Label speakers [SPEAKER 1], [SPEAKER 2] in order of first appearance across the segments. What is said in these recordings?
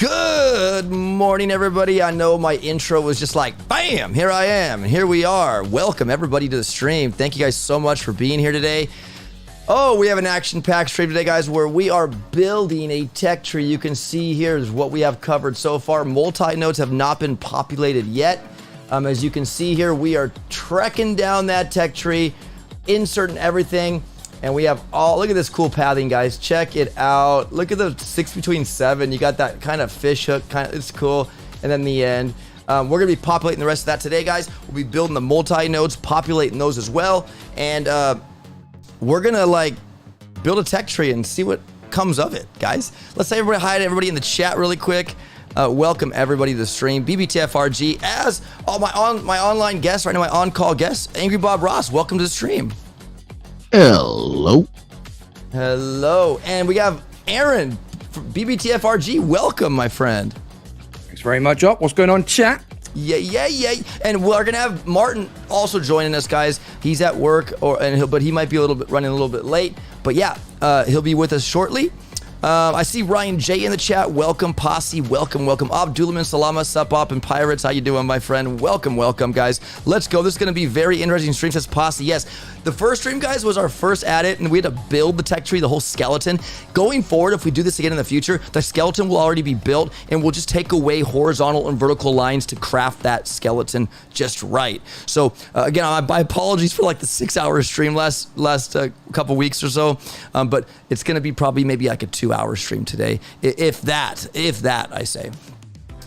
[SPEAKER 1] Good morning, everybody. I know my intro was just like, bam, here I am, and here we are. Welcome, everybody, to the stream. Thank you guys so much for being here today. Oh, we have an action-packed stream today, guys, where we are building a tech tree. You can see here is what we have covered so far. Multi-nodes have not been populated yet. As you can see here, we are trekking down that tech tree, inserting everything. And we have all, look at this cool pathing, guys. Check it out. Look at the 6 between 7. You got that kind of fish hook, it's cool. And then the end. We're gonna be populating the rest of that today, guys. We'll be building the multi-nodes, populating those as well. And we're gonna like build a tech tree and see what comes of it, guys. Let's say everybody hi to everybody in the chat really quick. Welcome everybody to the stream. BBTFRG, as all my online guests right now, my on-call guests, Angry Bob Ross, welcome to the stream.
[SPEAKER 2] Hello.
[SPEAKER 1] Hello. And we have Aaron from BBTFRG. Welcome, my friend.
[SPEAKER 3] Thanks very much, Up. What's going on, chat?
[SPEAKER 1] Yeah. And we're going to have Martin also joining us, guys. He's at work, but he might be running a little bit late. But yeah, he'll be with us shortly. I see Ryan J in the chat. Welcome, Posse. Welcome. Abdulaman Salama, Sup Up, and Pirates. How you doing, my friend? Welcome, guys. Let's go. This is going to be very interesting stream, says Posse. Yes, the first stream, guys, was our first at it, and we had to build the tech tree, the whole skeleton. Going forward, if we do this again in the future, the skeleton will already be built, and we'll just take away horizontal and vertical lines to craft that skeleton just right. So, again, my apologies for like the 6-hour stream last couple weeks or so, but it's going to be probably maybe like a 2-hour stream today, if that, I say.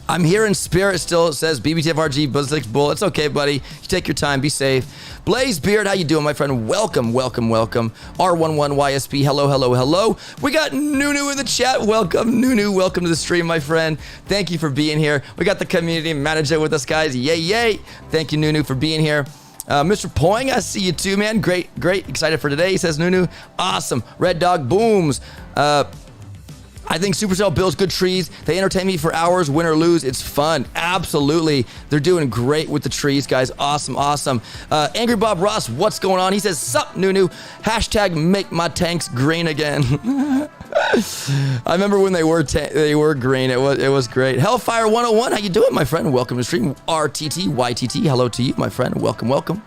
[SPEAKER 1] I'm here in spirit still. It says BBTFRG, Buzzix Bull. It's okay, buddy. You take your time. Be safe. Blaze Beard, how you doing, my friend? Welcome. R11YSP, hello. We got Nunu in the chat. Welcome, Nunu. Welcome to the stream, my friend. Thank you for being here. We got the community manager with us, guys. Yay. Thank you, Nunu, for being here. Mr. Poing, I see you too, man. Great. Excited for today, says Nunu. Awesome. Red Dog Booms. I think Supercell builds good trees. They entertain me for hours, win or lose. It's fun. Absolutely. They're doing great with the trees, guys. Awesome. Angry Bob Ross, what's going on? He says, sup, Nunu. Hashtag make my tanks green again. I remember when they were green. It was great. Hellfire 101, how you doing, my friend? Welcome to the stream. RTTYTT, hello to you, my friend. Welcome.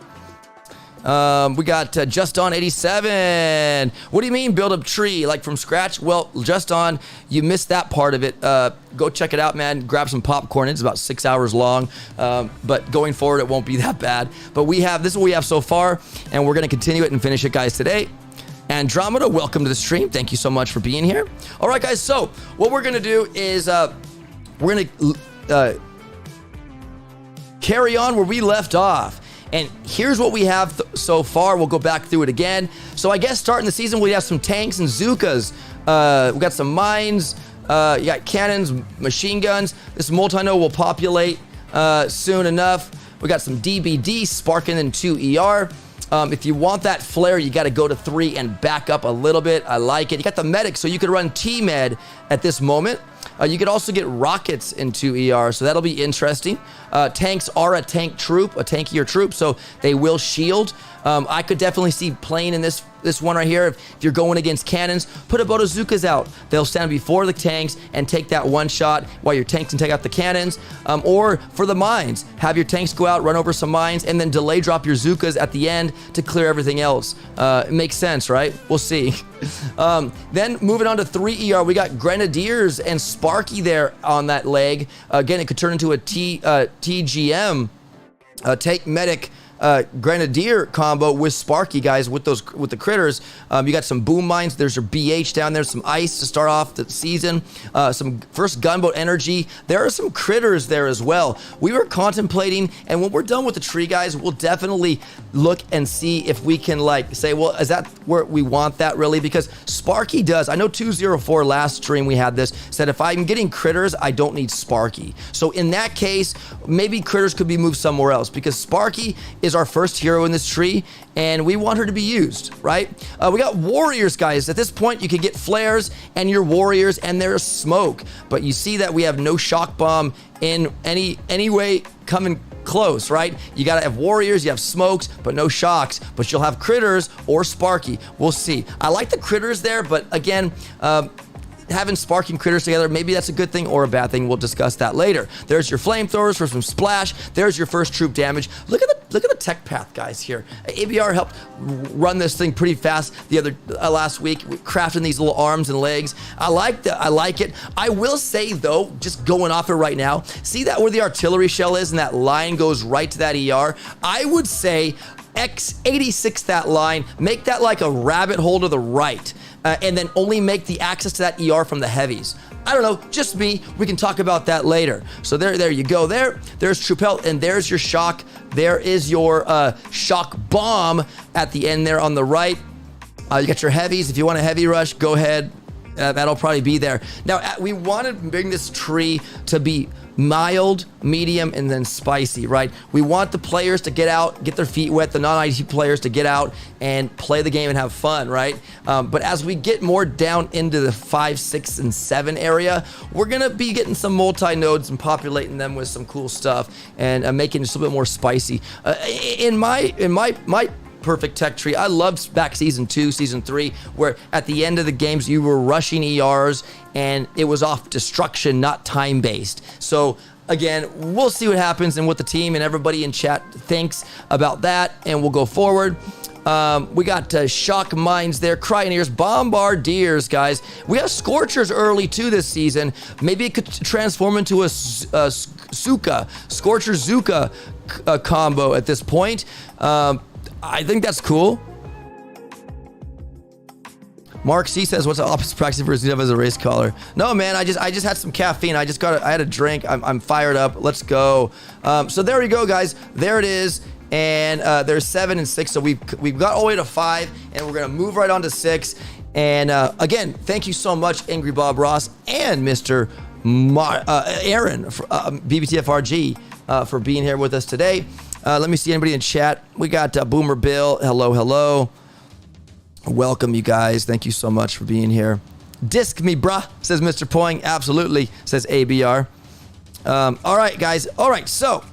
[SPEAKER 1] We got Just On 87. What do you mean build a tree like from scratch? Well, Just On, you missed that part of it. Go check it out, man. Grab some popcorn. It's about 6 hours long. But going forward, it won't be that bad. But this is what we have so far, and we're going to continue it and finish it, guys, today. Andromeda, welcome to the stream. Thank you so much for being here. All right, guys. So what we're going to do is we're going to carry on where we left off. And here's what we have so far. We'll go back through it again. So I guess starting the season, we have some tanks and Zookas. We got some mines. You got cannons, machine guns. This multi-node will populate soon enough. We got some DBD, sparking in 2 ER. If you want that flare, you got to go to 3 and back up a little bit. I like it. You got the medic, so you could run T-Med at this moment. You could also get rockets in 2 ER, so that'll be interesting. Tanks are a tankier troop, so they will shield. I could definitely see playing in this one right here. If you're going against cannons, put a boat of Zookas out. They'll stand before the tanks and take that one shot while your tanks can take out the cannons. Or for the mines, have your tanks go out, run over some mines, and then delay drop your Zookas at the end to clear everything else. It makes sense, right? We'll see. Then moving on to 3 ER, we got Grenadiers and Sparky there on that leg. Again, it could turn into a TGM, Take Medic, Grenadier combo with Sparky, guys, with the critters. You got some boom mines. There's your BH down there, some ice to start off the season, some first gunboat energy. There are some critters there as well. We were contemplating, and when we're done with the tree, guys, we'll definitely look and see if we can like say, well, is that where we want that really? Because Sparky does. I know 204 last stream we had this said if I'm getting critters, I don't need Sparky. So in that case, maybe critters could be moved somewhere else because Sparky is our first hero in this tree, and we want her to be used, right? We got warriors, guys. At this point, you can get flares and your warriors, and there's smoke. But you see that we have no shock bomb in any way coming close, right? You gotta have warriors, you have smokes, but no shocks. But you'll have critters or Sparky. We'll see. I like the critters there, but again, having sparking critters together, maybe that's a good thing or a bad thing. We'll discuss that later. There's your flamethrowers for some splash. There's your first troop damage. Look at the tech path, guys, here. ABR helped run this thing pretty fast the other last week, crafting these little arms and legs. I like it. I will say, though, just going off it right now, see that where the artillery shell is and that line goes right to that ER? I would say X86 that line, make that like a rabbit hole to the right, and then only make the access to that ER from the heavies. I don't know, just me. We can talk about that later. So there you go. There's troop health, and there's your shock. There is your shock bomb at the end there on the right. You got your heavies. If you want a heavy rush, go ahead. That'll probably be there. Now, we want to bring this tree to be mild, medium, and then spicy, right? We want the players to get out, get their feet wet, the non-IT players to get out and play the game and have fun, right? But as we get more down into the 5, 6, and 7 area, we're gonna be getting some multi-nodes and populating them with some cool stuff and making it a little bit more spicy. In my perfect tech tree, I loved back season 2, season 3, where at the end of the games you were rushing ERs and it was off destruction, not time based. So again, we'll see what happens and what the team and everybody in chat thinks about that, and we'll go forward. We got shock mines there, cryoneers, bombardiers, guys. We have scorchers early too this season. Maybe it could transform into a Zuka, Scorcher Zuka combo at this point. I think that's cool. Mark C says, "What's the opposite practice for Zudev as a race caller?" No, man, I just had some caffeine. I had a drink. I'm fired up. Let's go. So there we go, guys. There it is. And there's 7 and 6. So we've got all the way to 5, and we're gonna move right on to 6. And again, thank you so much, Angry Bob Ross and Mr. Aaron, BBTFRG, for being here with us today. Let me see anybody in chat. We got Boomer Bill. Hello. Welcome, you guys. Thank you so much for being here. Disc me, bruh, says Mr. Poing. Absolutely, says ABR. All right, guys. All right, so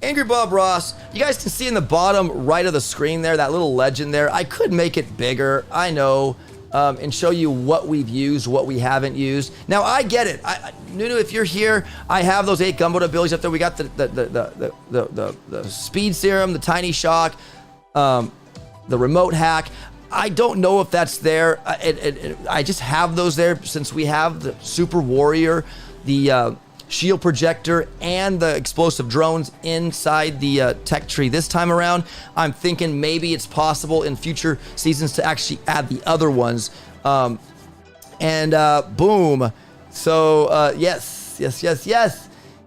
[SPEAKER 1] Angry Bob Ross, you guys can see in the bottom right of the screen there, that little legend there. I could make it bigger, I know, and show you what we've used, what we haven't used. Now, I get it. Nunu, if you're here, I have those 8 gunboat abilities up there. We got the speed serum, the tiny shock, the remote hack. I don't know if that's there. I just have those there since we have the super warrior, the shield projector, and the explosive drones inside the tech tree this time around. I'm thinking maybe it's possible in future seasons to actually add the other ones. Boom. So yes.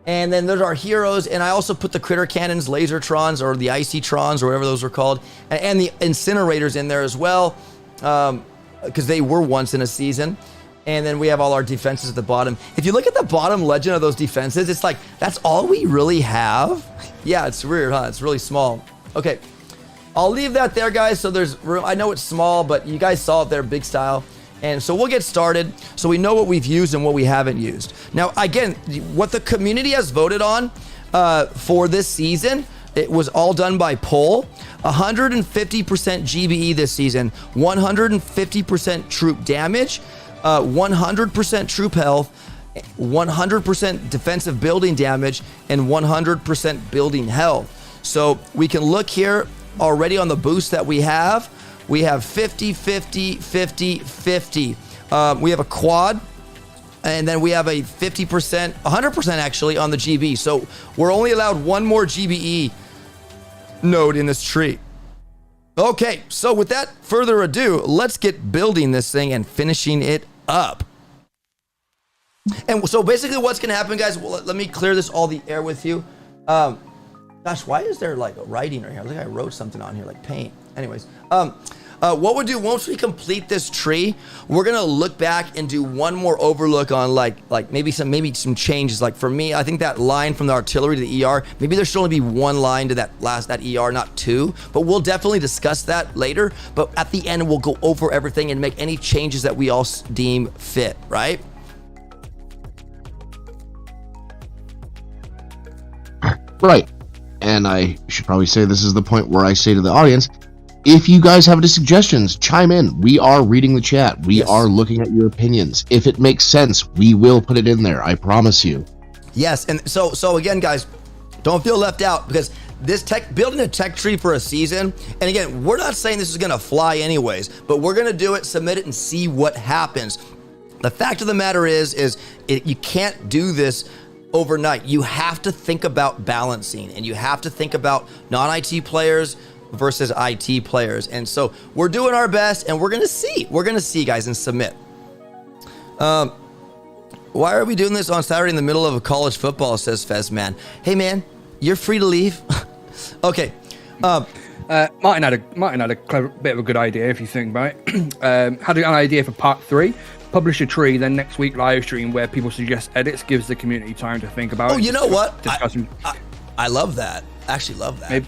[SPEAKER 1] And then there's our heroes, and I also put the critter cannons, lasertrons, or the icytrons, or whatever those were called, and the incinerators in there as well, because they were once in a season. And then we have all our defenses at the bottom. If you look at the bottom legend of those defenses, it's like, that's all we really have? Yeah, it's weird, huh? It's really small. Okay, I'll leave that there, guys, so there's room. I know it's small, but you guys saw it there, big style. And so we'll get started so we know what we've used and what we haven't used. Now, again, what the community has voted on for this season, it was all done by poll. 150% GBE this season, 150% troop damage, 100% troop health, 100% defensive building damage, and 100% building health. So we can look here already on the boost that we have. We have 50, 50, 50, 50. We have a quad, and then we have a 50%, 100% actually on the GB. So we're only allowed one more GBE node in this tree. Okay, so with that further ado, let's get building this thing and finishing it up. And so basically what's going to happen, guys, well, let me clear this all the air with you. Gosh, why is there like a writing right here? I think I wrote something on here like paint. Anyways, what we'll do once we complete this tree, we're gonna look back and do one more overlook on like maybe some changes. Like for me, I think that line from the artillery to the ER, maybe there should only be one line to that ER, not 2. But we'll definitely discuss that later. But at the end, we'll go over everything and make any changes that we all deem fit. Right?
[SPEAKER 2] Right. And I should probably say this is the point where I say to the audience, if you guys have any suggestions, chime in. We are reading the chat. We
[SPEAKER 1] Yes.
[SPEAKER 2] are looking at your opinions. If it makes sense, we will put it in there. I promise you.
[SPEAKER 1] Yes, and so again, guys, don't feel left out because this building a tech tree for a season, and again, we're not saying this is gonna fly anyways, but we're gonna do it, submit it, and see what happens. The fact of the matter is you can't do this overnight. You have to think about balancing, and you have to think about non-IT players versus IT players. And so we're doing our best, and we're gonna see, guys, and submit. Why are we doing this on Saturday in the middle of college football, says Fez Man. Hey man, you're free to leave. Okay.
[SPEAKER 3] Martin had a clever bit of a good idea if you think about it. Had an idea for part 3. Publish a tree, then next week live stream where people suggest edits, gives the community time to think about it.
[SPEAKER 1] Oh, you know what?
[SPEAKER 3] Discussing.
[SPEAKER 1] I love that. Actually love that.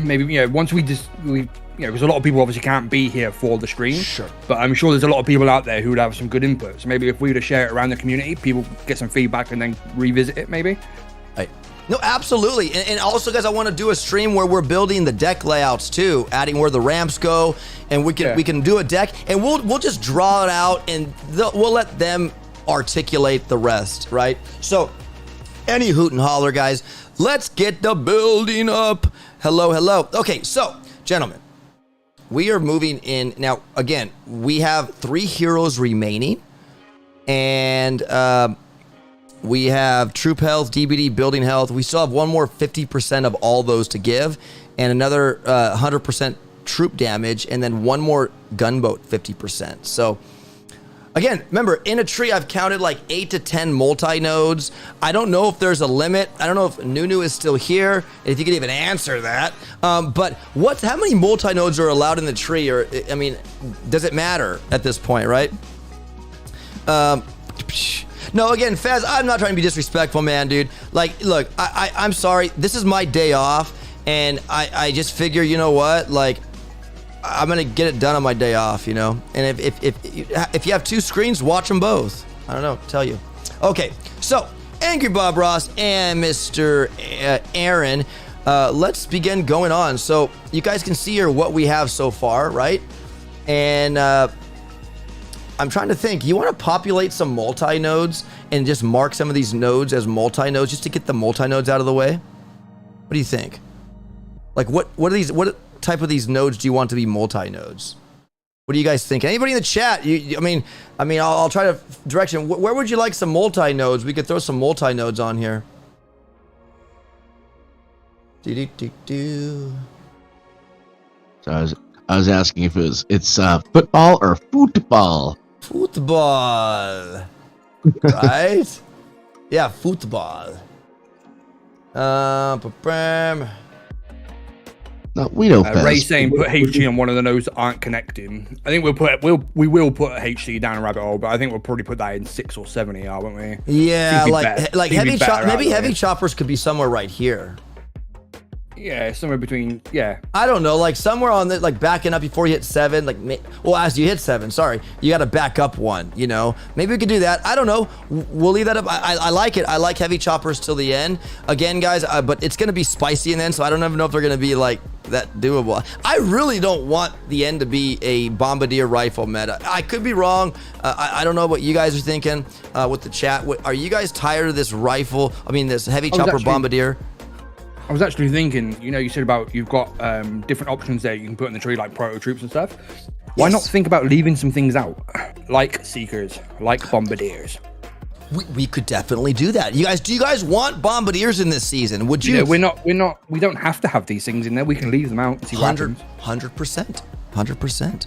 [SPEAKER 3] Maybe once we because a lot of people obviously can't be here for the stream.
[SPEAKER 1] Sure.
[SPEAKER 3] But I'm sure there's a lot of people out there who would have some good input. So maybe if we were to share it around the community, people get some feedback and then revisit it maybe.
[SPEAKER 1] No, absolutely. And also, guys, I want to do a stream where we're building the deck layouts too, adding where the ramps go, and we can do a deck, and we'll just draw it out, and we'll let them articulate the rest, right? So, any hoot and holler, guys. Let's get the building up. Hello. Okay, so, gentlemen, we are moving in. Now, again, we have 3 heroes remaining, and we have troop health, DBD, building health. We still have one more 50% of all those to give, and another 100% troop damage, and then one more gunboat 50%. So, again, remember, in a tree, I've counted like 8 to 10 multi-nodes. I don't know if there's a limit. I don't know if Nunu is still here, if you could even answer that. But how many multi-nodes are allowed in the tree? Or, I mean, does it matter at this point, right? No, again, Fez, I'm not trying to be disrespectful, man, dude. Like, look, I'm sorry. This is my day off, and I just figure, you know what? Like, I'm going to get it done on my day off, you know? And if you have 2 screens, watch them both. I don't know, tell you. Okay, so, Angry Bob Ross and Mr. Aaron, let's begin going on. So, you guys can see here what we have so far, right? And I'm trying to think. You want to populate some multi-nodes and just mark some of these nodes as multi-nodes just to get the multi-nodes out of the way? What do you think? Like, what type of these nodes do you want to be multi-nodes? What do you guys think? Anybody in the chat? I mean, I'll try to direction. Where would you like some multi-nodes? We could throw some multi-nodes on here.
[SPEAKER 2] So I was asking if it's football or football.
[SPEAKER 1] Football. Right? Yeah, football.
[SPEAKER 2] No, we know.
[SPEAKER 3] Ray saying put HG on one of the nodes that aren't connecting. I think we will put HG down a rabbit hole, but I think we'll probably put that in 6 or 7 ER, won't we?
[SPEAKER 1] Yeah, like heavy heavy choppers could be somewhere right here.
[SPEAKER 3] Yeah, somewhere between, yeah.
[SPEAKER 1] I don't know, like somewhere on the, like backing up before you hit 7, like, well, as you hit 7, sorry, you got to back up 1, you know? Maybe we could do that. I don't know. We'll leave that up. I like it. I like heavy choppers till the end. Again, guys, but it's going to be spicy in the end, so I don't even know if they're going to be like that doable. I really don't want the end to be a bombardier rifle meta. I could be wrong. I don't know what you guys are thinking with the chat. Are you guys tired of this rifle? I mean, this heavy chopper bombardier?
[SPEAKER 3] I was actually thinking, you know, you said about you've got different options there you can put in the tree, like proto troops and stuff. Why not think about leaving some things out, like seekers, like bombardiers?
[SPEAKER 1] We could definitely do that. Do you guys want bombardiers in this season? Would you?
[SPEAKER 3] Yeah, we don't have to have these things in there. We can leave them out and see what happens.
[SPEAKER 1] 100%.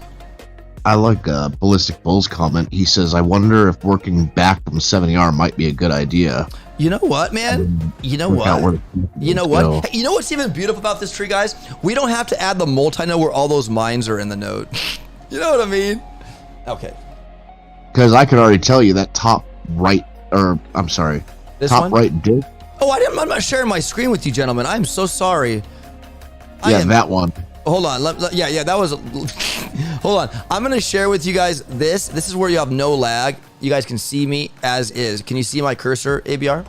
[SPEAKER 2] I like Ballistic Bull's comment. He says, I wonder if working back from 70R might be a good idea.
[SPEAKER 1] You know what, man? You know what? You know what? Hey, you know what's even beautiful about this tree, guys? We don't have to add the multi-node where all those mines are in the node. You know what I mean? Okay.
[SPEAKER 2] Because I could already tell you that top right, or I'm sorry,
[SPEAKER 1] this
[SPEAKER 2] top
[SPEAKER 1] one?
[SPEAKER 2] right dig.
[SPEAKER 1] Oh, I'm not sharing my screen with you, gentlemen. I'm so sorry.
[SPEAKER 2] Yeah, that one.
[SPEAKER 1] Hold on. Yeah, that was... Hold on. I'm going to share with you guys this. This is where you have no lag. You guys can see me as is. Can you see my cursor, ABR?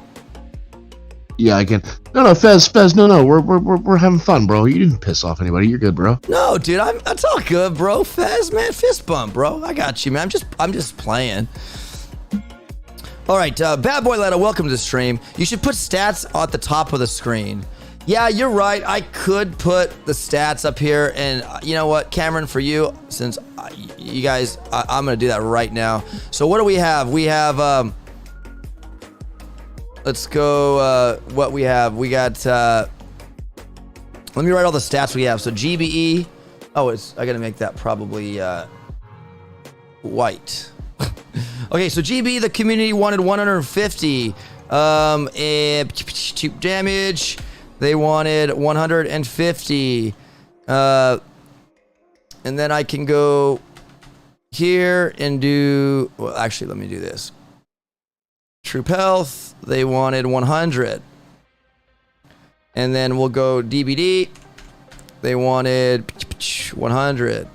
[SPEAKER 2] Yeah, I can. No, Fez, no, we're having fun, bro. You didn't piss off anybody. You're good, bro.
[SPEAKER 1] No, dude, it's all good, bro. Fez, man, fist bump, bro. I got you, man. I'm just playing. All right, Bad Boy Letta, welcome to the stream. You should put stats at the top of the screen. Yeah, you're right. I could put the stats up here, and you know what, Cameron, for you, since you guys, I'm gonna do that right now. So what do we have? We have, let's go, what we have. We got, let me write all the stats we have. So GBE, I gotta make that probably, white. Okay, so GB, the community wanted 150. And cheap damage, they wanted 150. And then I can go here and do, well, actually, let me do this. Troop health, they wanted 100. And then we'll go DBD, they wanted 100.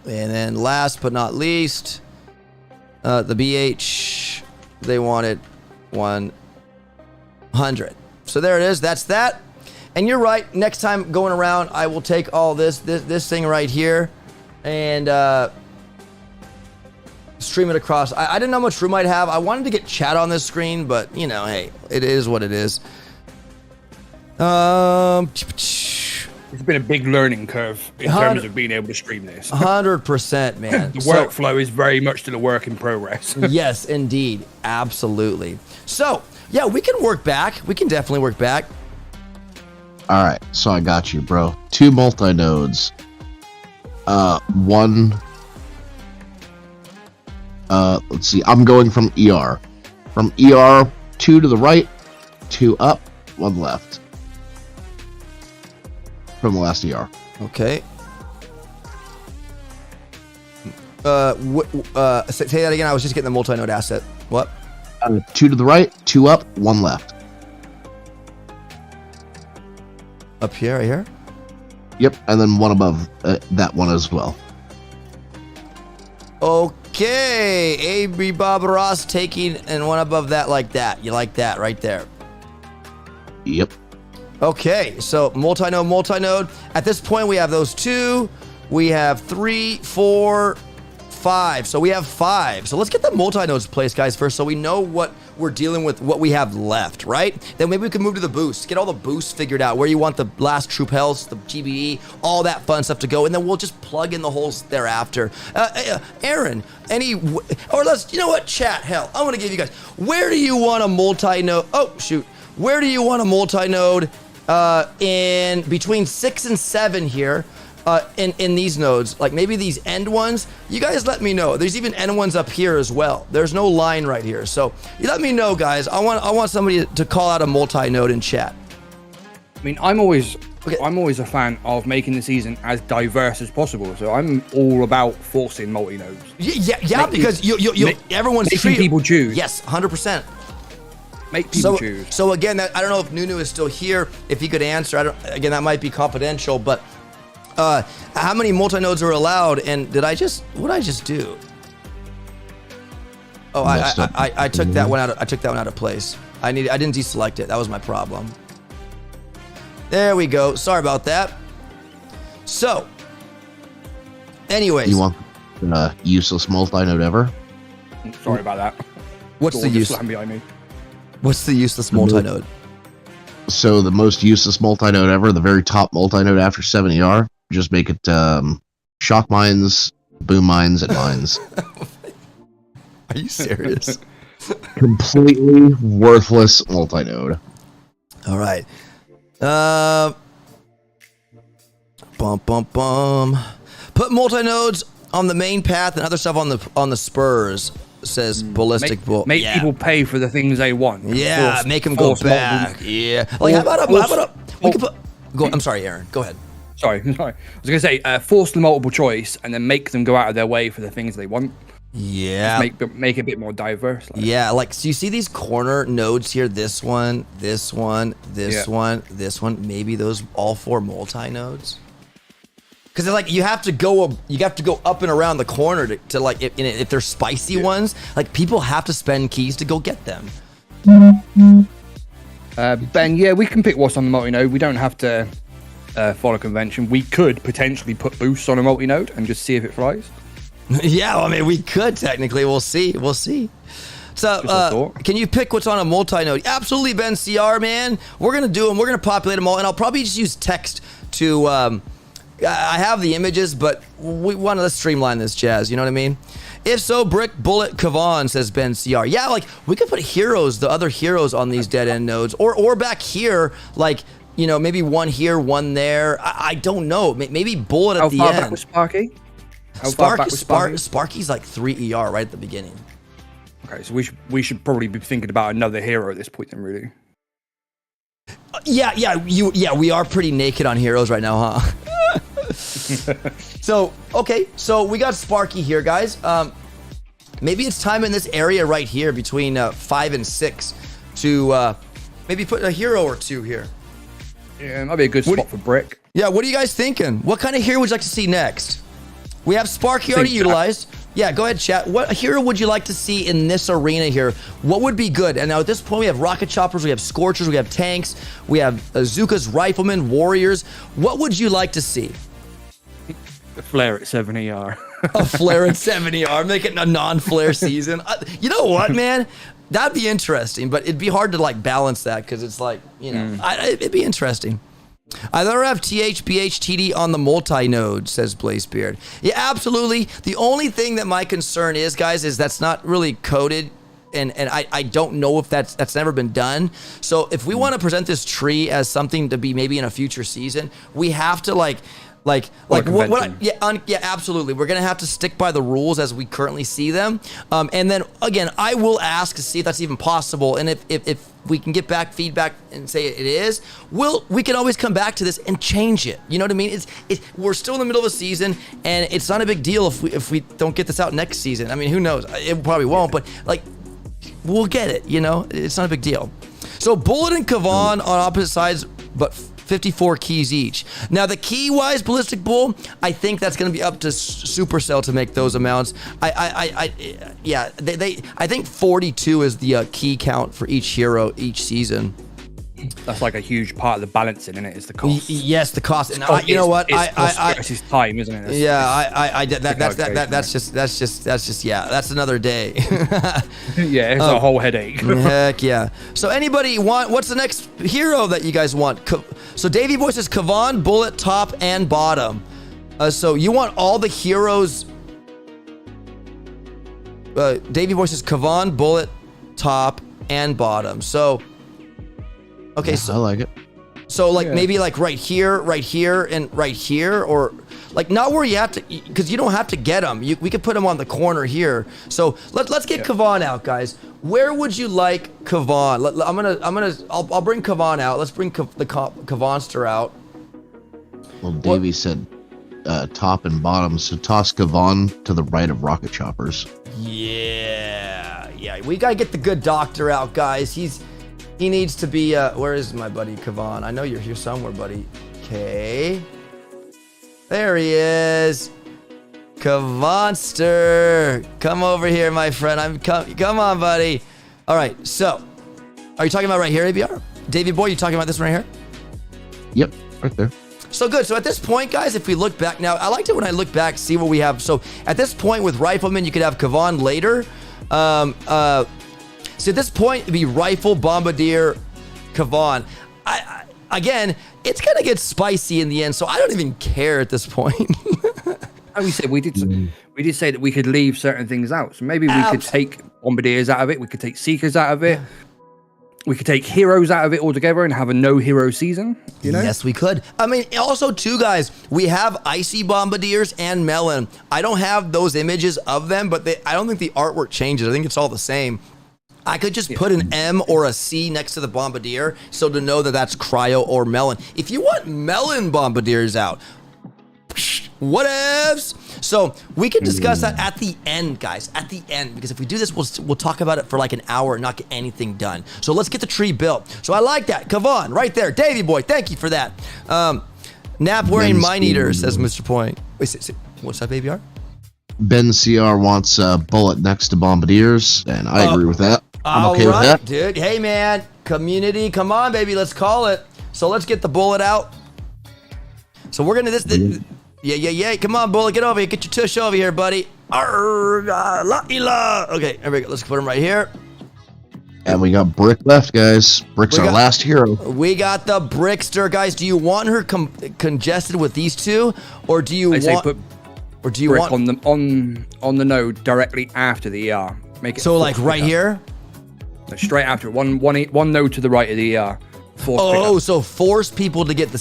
[SPEAKER 1] And then last but not least, the BH, they wanted 100. So there it is. That's that. And you're right. Next time going around, I will take all this thing right here and stream it across. I didn't know how much room I'd have. I wanted to get chat on this screen, but you know, hey, it is what it is.
[SPEAKER 3] It's been a big learning curve in terms of being able to stream this.
[SPEAKER 1] 100%, man.
[SPEAKER 3] The workflow is very much still a work in progress.
[SPEAKER 1] Yes, indeed. Absolutely. So, yeah, we can work back. We can definitely work back.
[SPEAKER 2] All right, so I got you, bro. 2 multi-nodes. One... let's see. I'm going from ER. From ER, 2 to the right, 2 up, 1 left. From the last ER.
[SPEAKER 1] Okay. Say that again. I was just getting the multi-node asset. What?
[SPEAKER 2] 2 to the right, 2 up, 1 left.
[SPEAKER 1] Up here, right here?
[SPEAKER 2] Yep, and then 1 above that one as well.
[SPEAKER 1] Okay. A.B. Bob Ross taking and 1 above that like that. You like that right there.
[SPEAKER 2] Yep.
[SPEAKER 1] Okay, so multi-node. At this point, we have those 2. We have 3, 4, 5. So we have 5. So let's get the multi-nodes placed, guys, first, so we know what we're dealing with, what we have left, right? Then maybe we can move to the boosts, get all the boosts figured out, where you want the last troop health, the GBE, all that fun stuff to go, and then we'll just plug in the holes thereafter. Aaron, or let's, you know what, chat, hell, I'm gonna give you guys, where do you want a multi-node? Oh, shoot. Where do you want a multi-node? In between 6 and 7 here, in these nodes, like maybe these end ones. You guys let me know. There's even end ones up here as well. There's no line right here, so you let me know, guys. I want somebody to call out a multi-node in chat.
[SPEAKER 3] I mean, I'm always a fan of making the season as diverse as possible. So I'm all about forcing multi-nodes.
[SPEAKER 1] Yeah, because everyone's
[SPEAKER 3] making people choose.
[SPEAKER 1] Yes, 100%.
[SPEAKER 3] Make people choose.
[SPEAKER 1] So again, I don't know if Nunu is still here. If he could answer, again, that might be confidential. But how many multi-nodes are allowed? And what did I just do? Oh, I took that one out. I took that one out of place. I didn't deselect it. That was my problem. There we go. Sorry about that. So, anyways,
[SPEAKER 2] You want useless multi-node ever?
[SPEAKER 3] Sorry about that.
[SPEAKER 1] What's the use?
[SPEAKER 3] Slam behind me.
[SPEAKER 1] What's the useless multi-node?
[SPEAKER 2] So the most useless multi-node ever, the very top multi-node after 7ER, just make it shock mines, boom mines, and mines.
[SPEAKER 1] Are you serious?
[SPEAKER 2] Completely worthless multi-node.
[SPEAKER 1] All right. Put multi-nodes on the main path and other stuff on the spurs. Says ballistic bull.
[SPEAKER 3] Make people pay for the things they want.
[SPEAKER 1] Yeah, make them go back. Yeah. Like how about we could put. Go. I'm sorry, Aaron. Go ahead.
[SPEAKER 3] Sorry. I was gonna say force the multiple choice and then make them go out of their way for the things they want.
[SPEAKER 1] Yeah.
[SPEAKER 3] Make it a bit more diverse.
[SPEAKER 1] Yeah, like so you see these corner nodes here. This one, this one, this one, this one. Maybe those all 4 multi-nodes. Because like you have to go up and around the corner to like if they're spicy ones, like people have to spend keys to go get them.
[SPEAKER 3] Ben, yeah, we can pick what's on the multi-node. We don't have to follow convention. We could potentially put boosts on a multi-node and just see if it flies.
[SPEAKER 1] Yeah, I mean, we could technically. We'll see. We'll see. So, can you pick what's on a multi-node? Absolutely, Ben CR, man. We're going to do them. We're going to populate them all, and I'll probably just use text to... I have the images, but we want to streamline this, Jazz. You know what I mean? If so, Brick, Bullet, Kavan, says Ben CR. Yeah, like, we could put heroes, the other heroes on these dead-end nodes. Or back here, like... You know, maybe one here, one there. I don't know. Maybe Bullet at the end.
[SPEAKER 3] How far back was Sparky?
[SPEAKER 1] Sparky's like 3 ER right at the beginning.
[SPEAKER 3] Okay, so we should probably be thinking about another hero at this point then, really.
[SPEAKER 1] Yeah, we are pretty naked on heroes right now, huh? So we got Sparky here, guys. Maybe it's time in this area right here between 5 and 6 to maybe put a hero or two here.
[SPEAKER 3] Yeah, might be a good spot for Brick.
[SPEAKER 1] Yeah, what are you guys thinking? What kind of hero would you like to see next? We have Sparky already utilized. Yeah, go ahead, chat. What hero would you like to see in this arena here? What would be good? And now at this point, we have rocket choppers, we have scorchers, we have tanks, we have Azuka's riflemen, warriors. What would you like to see?
[SPEAKER 3] A flare at 7 ER.
[SPEAKER 1] A flare at 7 ER, make it a non-flare season. You know what, man? That'd be interesting, but it'd be hard to like balance that because it's like, you know, it'd be interesting. I'd rather have TH, BH, TD on the multi-node, says Blazebeard. Yeah, absolutely. The only thing that my concern is, guys, is that's not really coded, and I don't know if that's never been done. So if we want to present this tree as something to be maybe in a future season, we have to yeah, absolutely. We're gonna have to stick by the rules as we currently see them, and then again, I will ask to see if that's even possible, and if we can get back feedback and say it is, we can always come back to this and change it. You know what I mean? We're still in the middle of a season, and it's not a big deal if we don't get this out next season. I mean, who knows? It probably won't, but like, we'll get it. You know, it's not a big deal. So Bullet and Kavan on opposite sides, but 54 keys each. Now the key-wise Ballistic Bull, I think that's going to be up to Supercell to make those amounts. I think 42 is the key count for each hero each season.
[SPEAKER 3] That's like a huge part of the balancing, isn't it? Is the cost.
[SPEAKER 1] Yes, the cost. And you know what?
[SPEAKER 3] It's time, isn't it?
[SPEAKER 1] That's just that's another day.
[SPEAKER 3] Yeah, it's a whole headache.
[SPEAKER 1] Heck yeah. So anybody what's the next hero that you guys want? So Davey Boy says Kavan, Bullet, top and bottom. So you want all the heroes. Davey Boy says Kavan, Bullet, top and bottom. So okay, so
[SPEAKER 2] I like it.
[SPEAKER 1] So like maybe like right here, and right here, or like not where you have to, because you don't have to get them. We could put them on the corner here. So let's get Kavan out, guys. Where would you like Kavan? I'll bring Kavan out. Let's bring the Kavanster out.
[SPEAKER 2] Well, Davey said top and bottom, so toss Kavan to the right of rocket choppers.
[SPEAKER 1] Yeah, we gotta get the good doctor out, guys. He needs to be, where is my buddy Kavan? I know you're here somewhere, buddy. Okay. There he is. Kavanster. Come over here, my friend. Come on, buddy. All right, so, are you talking about right here, ABR? Davey Boy, you talking about this one right here?
[SPEAKER 2] Yep, right there.
[SPEAKER 1] So good. So at this point, guys, if we look back, now, I liked it when I look back, see what we have. So at this point with Rifleman, you could have Kavan later. So at this point, it'd be Rifle, Bombardier, Kavan. Again, it's gonna get spicy in the end, so I don't even care at this point.
[SPEAKER 3] We did say that we could leave certain things out. So maybe we could take Bombardiers out of it. We could take Seekers out of it. We could take heroes out of it altogether and have a no hero season. You know?
[SPEAKER 1] Yes, we could. I mean, also too, guys, we have Icy Bombardiers and Melon. I don't have those images of them, but I don't think the artwork changes. I think it's all the same. I could just put an M or a C next to the Bombardier so to know that that's Cryo or Melon. If you want Melon Bombardiers out, whatevs. So we can discuss that at the end, guys, at the end, because if we do this, we'll talk about it for like an hour and not get anything done. So let's get the tree built. So I like that. Kavan, right there. Davey Boy, thank you for that. Nap wearing Mine Eater, says Mr. Point. Wait, what's up, ABR?
[SPEAKER 2] Ben CR wants Bullet next to Bombardiers, and I agree with that. I'm okay with that.
[SPEAKER 1] Dude. Hey, man. community. Come on, baby. Let's call it. So let's get the bullet out. So we're going to Yeah. Come on, bullet. Get over here. Get your tush over here, buddy. Okay, there we go. Let's put him right here.
[SPEAKER 2] And we got Brick left, guys. Brick's our last hero.
[SPEAKER 1] We got the Brickster, guys. Do you want her congested with these two, or do you want
[SPEAKER 3] Brick on the node directly after the ER? Make it
[SPEAKER 1] so like right here,
[SPEAKER 3] no, straight after it. One node to the right of the ER.
[SPEAKER 1] So force people to get the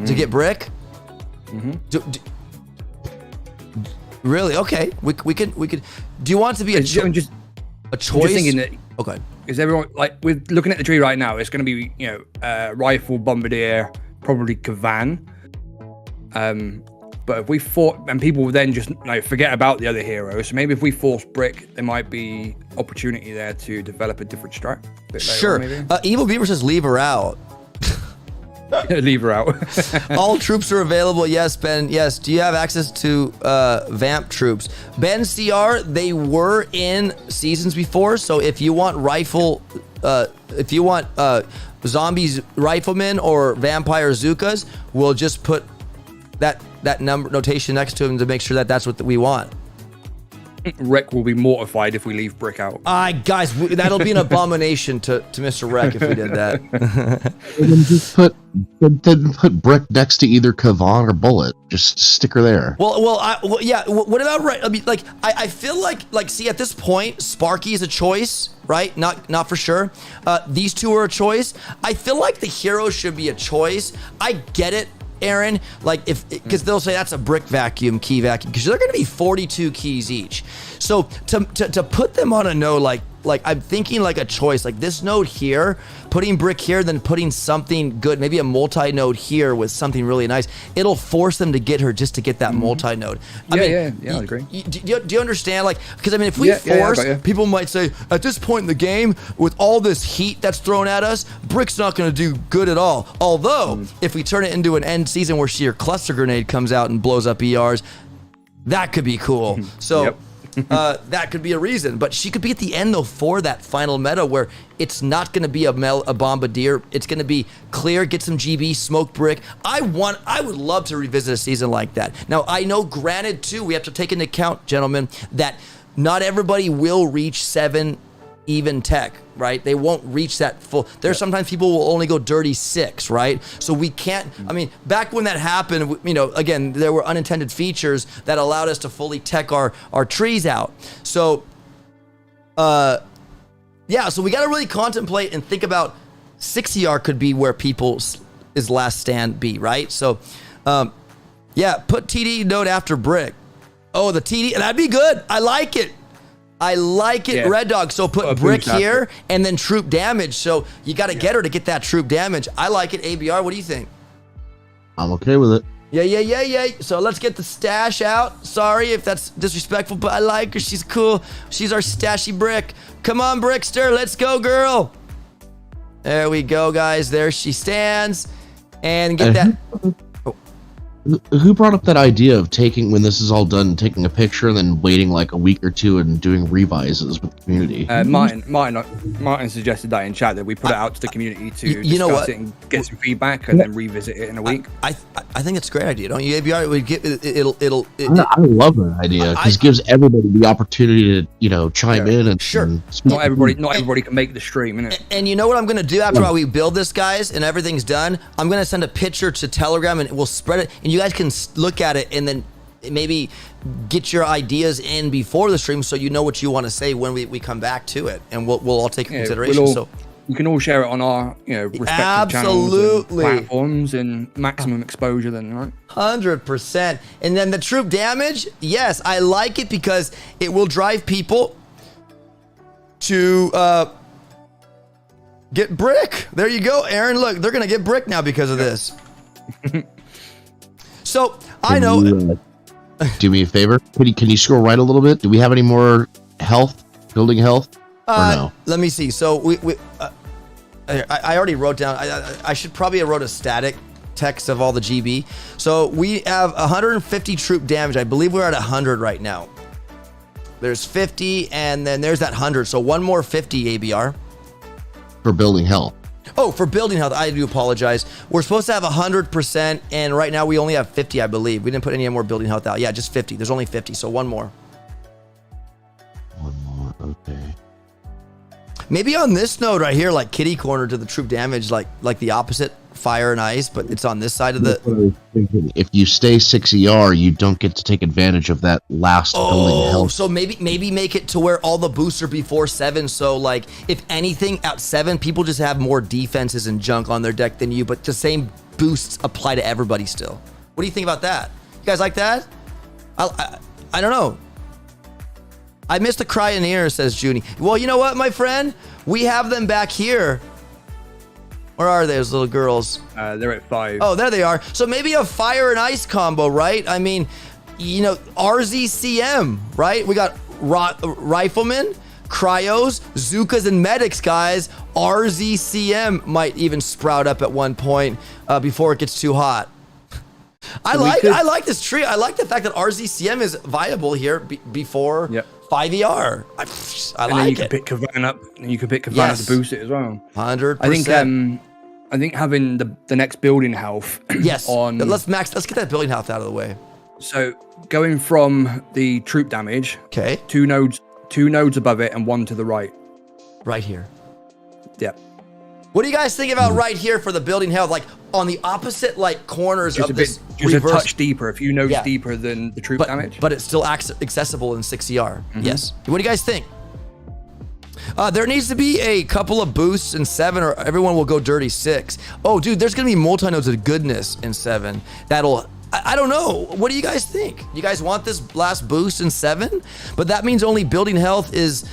[SPEAKER 1] to get Brick. Really? Okay. We could. Do you want it to be a choice?
[SPEAKER 3] I'm just thinking that.
[SPEAKER 1] Okay.
[SPEAKER 3] Is everyone like with looking at the tree right now? It's going to be rifle, bombardier, probably Kavan. But if we fought, and people will then just forget about the other heroes. So maybe if we force Brick, there might be opportunity there to develop a different strat.
[SPEAKER 1] Sure. Evil Beaver says leave her out.
[SPEAKER 3] Leave her out.
[SPEAKER 1] All troops are available. Yes, Ben. Yes. Do you have access to Vamp troops? Ben CR, they were in seasons before. So if you want if you want zombies riflemen or vampire Zukas, we'll just put that number notation next to them to make sure that that's what we want.
[SPEAKER 3] Rek will be mortified if we leave Brick out.
[SPEAKER 1] Guys, that'll be an abomination to Mr. Rek if we did that.
[SPEAKER 2] Then just put Brick next to either Kavan or Bullet. Just stick her there.
[SPEAKER 1] Yeah. What about right? I mean, I feel like see at this point, Sparky is a choice, right? Not for sure. These two are a choice. I feel like the hero should be a choice. I get it, Aaron, like because they'll say that's a brick vacuum, key vacuum, because they're going to be 42 keys each. So to put them on a node like I'm thinking like a choice, like this node here, putting brick here, then putting something good, maybe a multi-node here with something really nice. It'll force them to get her just to get that multi-node.
[SPEAKER 3] I agree.
[SPEAKER 1] Do you understand? Like, because I mean, if we force, people might say at this point in the game, with all this heat that's thrown at us, brick's not going to do good at all. Although, if we turn it into an end season where your cluster grenade comes out and blows up ERs, that could be cool. So. That could be a reason, but she could be at the end though for that final meta where it's not going to be a bombardier. It's going to be clear, get some GB, smoke brick. I would love to revisit a season like that. Now I know, granted too, we have to take into account, gentlemen, that not everybody will reach 7 even tech, right? They won't reach that full. There's sometimes people will only go dirty 6, right? So we can't, I mean, back when that happened, again, there were unintended features that allowed us to fully tech our trees out. So, so we got to really contemplate and think about 6ER could be where people's last stand be, right? So, put TD node after brick. Oh, the TD, that'd be good. I like it. Red Dog. So put brick here and then troop damage. So you got to get her to get that troop damage. I like it. ABR, what do you think?
[SPEAKER 2] I'm okay with it.
[SPEAKER 1] Yeah. So let's get the stash out. Sorry if that's disrespectful, but I like her. She's cool. She's our stashy brick. Come on, Brickster. Let's go, girl. There we go, guys. There she stands. And get that.
[SPEAKER 2] Who brought up that idea of taking, when this is all done, taking a picture and then waiting like a week or two and doing revises with the community?
[SPEAKER 3] Martin suggested that in chat, that we put it out to the community to discuss it and get some feedback and then revisit it in a week.
[SPEAKER 1] I think it's a great idea, don't you, ABR?
[SPEAKER 2] I love that idea because it gives everybody the opportunity to chime in and
[SPEAKER 3] not everybody can make the stream, innit?
[SPEAKER 1] And you know what I'm going to do after we build this, guys, and everything's done? I'm going to send a picture to Telegram and we'll spread it. And you guys can look at it and then maybe get your ideas in before the stream so you know what you want to say when we come back to it, and we'll all take into consideration. So
[SPEAKER 3] we can all share it on our respective channels and platforms and maximum exposure then, right?
[SPEAKER 1] 100%. And then the troop damage, yes, I like it because it will drive people to get brick. There you go, Aaron. Look, they're gonna get brick now because of this. So I know.
[SPEAKER 2] Do me a favor. Can you scroll right a little bit? Do we have any more health, building health? Or no?
[SPEAKER 1] Let me see. So I already wrote down. I should probably have wrote a static text of all the GB. So we have 150 troop damage. I believe we're at 100 right now. There's 50, and then there's that 100. So one more 50 ABR
[SPEAKER 2] for building health.
[SPEAKER 1] Oh, for building health, I do apologize. We're supposed to have 100%, and right now we only have 50, I believe. We didn't put any more building health out. Yeah, just 50. There's only 50, so one more.
[SPEAKER 2] One more, okay.
[SPEAKER 1] Maybe on this node right here, like kitty corner to the troop damage, like the opposite, fire and ice, but it's on this side of the...
[SPEAKER 2] If you stay 6 ER, you don't get to take advantage of that last building health.
[SPEAKER 1] So maybe make it to where all the boosts are before 7, so like, if anything, at 7, people just have more defenses and junk on their deck than you, but the same boosts apply to everybody still. What do you think about that? You guys like that? I don't know. I missed the Cryoneer, says Junie. Well, you know what, my friend? We have them back here. Where are those little girls?
[SPEAKER 3] They're at 5.
[SPEAKER 1] Oh, there they are. So maybe a fire and ice combo, right? I mean, you know, RZCM, right? We got riflemen, cryos, Zookas, and medics, guys. RZCM might even sprout up at one point before it gets too hot. I like this tree. I like the fact that RZCM is viable here before 5ER. I
[SPEAKER 3] and
[SPEAKER 1] like
[SPEAKER 3] then you
[SPEAKER 1] it.
[SPEAKER 3] can pick Kavan up, and you can pick Kavan up to boost it as well.
[SPEAKER 1] 100%.
[SPEAKER 3] I think having the next building health.
[SPEAKER 1] Yes.
[SPEAKER 3] On
[SPEAKER 1] Let's get that building health out of the way.
[SPEAKER 3] So going from the troop damage.
[SPEAKER 1] Okay.
[SPEAKER 3] 2 nodes above it and 1 to the right.
[SPEAKER 1] Right here.
[SPEAKER 3] Yep.
[SPEAKER 1] What do you guys think about right here for the building health? Like on the opposite like corners
[SPEAKER 3] Just
[SPEAKER 1] of
[SPEAKER 3] a bit,
[SPEAKER 1] this
[SPEAKER 3] just
[SPEAKER 1] reverse.
[SPEAKER 3] a touch deeper, a few nodes deeper than the troop damage.
[SPEAKER 1] But it's still accessible in 6ER. Yes. What do you guys think? There needs to be a couple of boosts in 7 or everyone will go dirty 6. Oh, dude, there's going to be multi-nodes of goodness in 7. That'll... I don't know. What do you guys think? You guys want this last boost in 7? But that means only building health is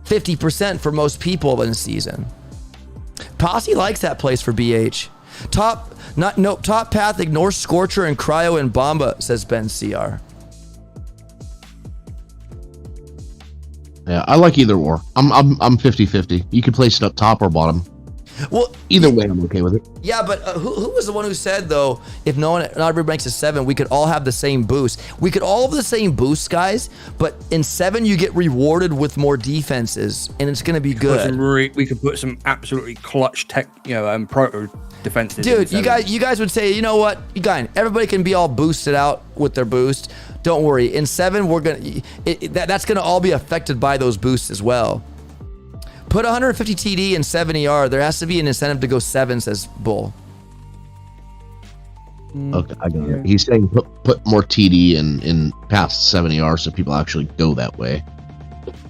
[SPEAKER 1] 50% for most people in a season. Posse likes that place for BH. Top path ignores Scorcher and Cryo and Bomba, says Ben CR.
[SPEAKER 2] Yeah, I like either or. I'm 50-50. You can place it up top or bottom.
[SPEAKER 1] Well,
[SPEAKER 2] either way, I'm okay with it.
[SPEAKER 1] Yeah, but who was the one who said though, if not everybody ranks a 7, we could all have the same boost. We could all have the same boost, guys. But in 7, you get rewarded with more defenses, and it's gonna be good.
[SPEAKER 3] We could put some absolutely clutch tech, proto defenses.
[SPEAKER 1] Dude, you guys would say, you know what, everybody can be all boosted out with their boost. Don't worry. In 7, we're gonna that's gonna all be affected by those boosts as well. Put 150 TD in 7 ER. There has to be an incentive to go 7, says Bull.
[SPEAKER 2] Okay, I got it. He's saying put more TD in past 7 ER so people actually go that way.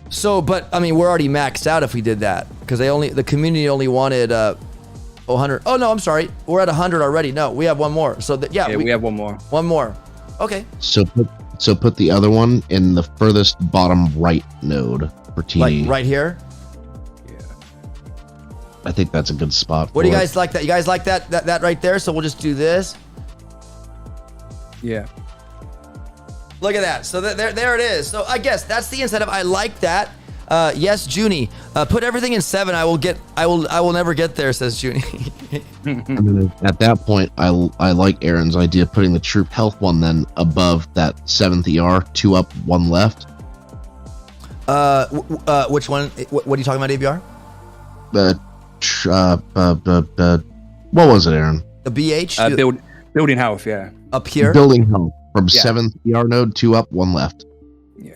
[SPEAKER 1] So, but I mean, we're already maxed out if we did that because the community only wanted 100. Oh no, I'm sorry. We're at 100 already. No, we have one more. So we have one more. One more. Okay.
[SPEAKER 2] So put the other one in the furthest bottom right node for TD.
[SPEAKER 1] Like right here.
[SPEAKER 2] I think that's a good spot.
[SPEAKER 1] What do you guys like that? You guys like that right there? So we'll just do this.
[SPEAKER 3] Yeah.
[SPEAKER 1] Look at that. So there it is. So I guess that's the incentive. I like that. Yes, Junie. Put everything in 7. I will never get there, says Junie.
[SPEAKER 2] I mean, at that point, I like Aaron's idea of putting the troop health one then above that 7th ER, 2 up, 1 left.
[SPEAKER 1] Which one? What are you talking about, ABR?
[SPEAKER 2] What was it, Aaron?
[SPEAKER 1] The BH?
[SPEAKER 3] Building health, yeah.
[SPEAKER 1] Up here?
[SPEAKER 2] Building health from 7th ER node, 2 up, 1 left.
[SPEAKER 3] Yeah.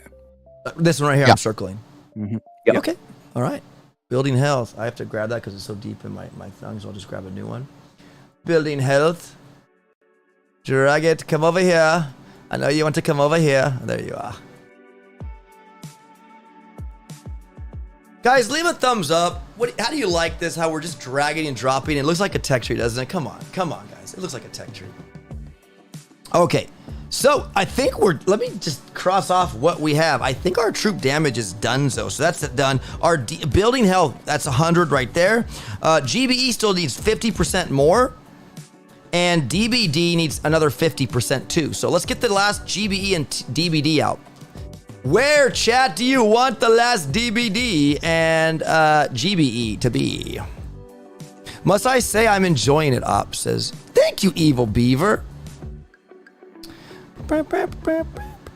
[SPEAKER 1] This one right here, I'm circling.
[SPEAKER 3] Mm-hmm.
[SPEAKER 1] Yep. Okay. All right. Building health. I have to grab that because it's so deep in my thumb, so I'll just grab a new one. Building health. Drag it. Come over here. I know you want to come over here. There you are. Guys, leave a thumbs up. How do you like this? How we're just dragging and dropping? It looks like a tech tree, doesn't it? Come on, guys. It looks like a tech tree. Okay, so I think let me just cross off what we have. I think our troop damage is done, so that's done. Our building health, that's 100 right there. GBE still needs 50% more. And DBD needs another 50% too. So let's get the last GBE and DBD out. Where, chat, do you want the last DBD and GBE to be? Must I say I'm enjoying it, Op says. Thank you, Evil Beaver.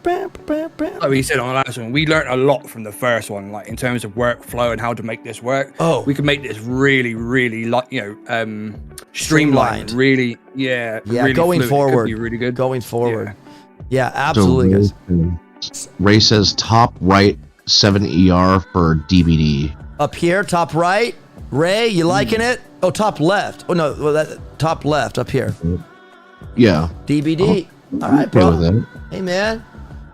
[SPEAKER 3] Like we said on the last one, we learned a lot from the first one, like in terms of workflow and how to make this work.
[SPEAKER 1] Oh.
[SPEAKER 3] We can make this really, really, like, streamlined. Really,
[SPEAKER 1] Yeah,
[SPEAKER 3] really
[SPEAKER 1] going
[SPEAKER 3] fluid. It could
[SPEAKER 1] forward.
[SPEAKER 3] be really good.
[SPEAKER 1] Going forward. Yeah, absolutely, guys.
[SPEAKER 2] Ray says top right 7 ER for DBD.
[SPEAKER 1] Up here, top right. Ray, you liking it? Oh, top left. Oh no, well, that top left up here.
[SPEAKER 2] Yeah.
[SPEAKER 1] DBD. All right,
[SPEAKER 2] Okay
[SPEAKER 1] bro.
[SPEAKER 2] with that.
[SPEAKER 1] Hey, man.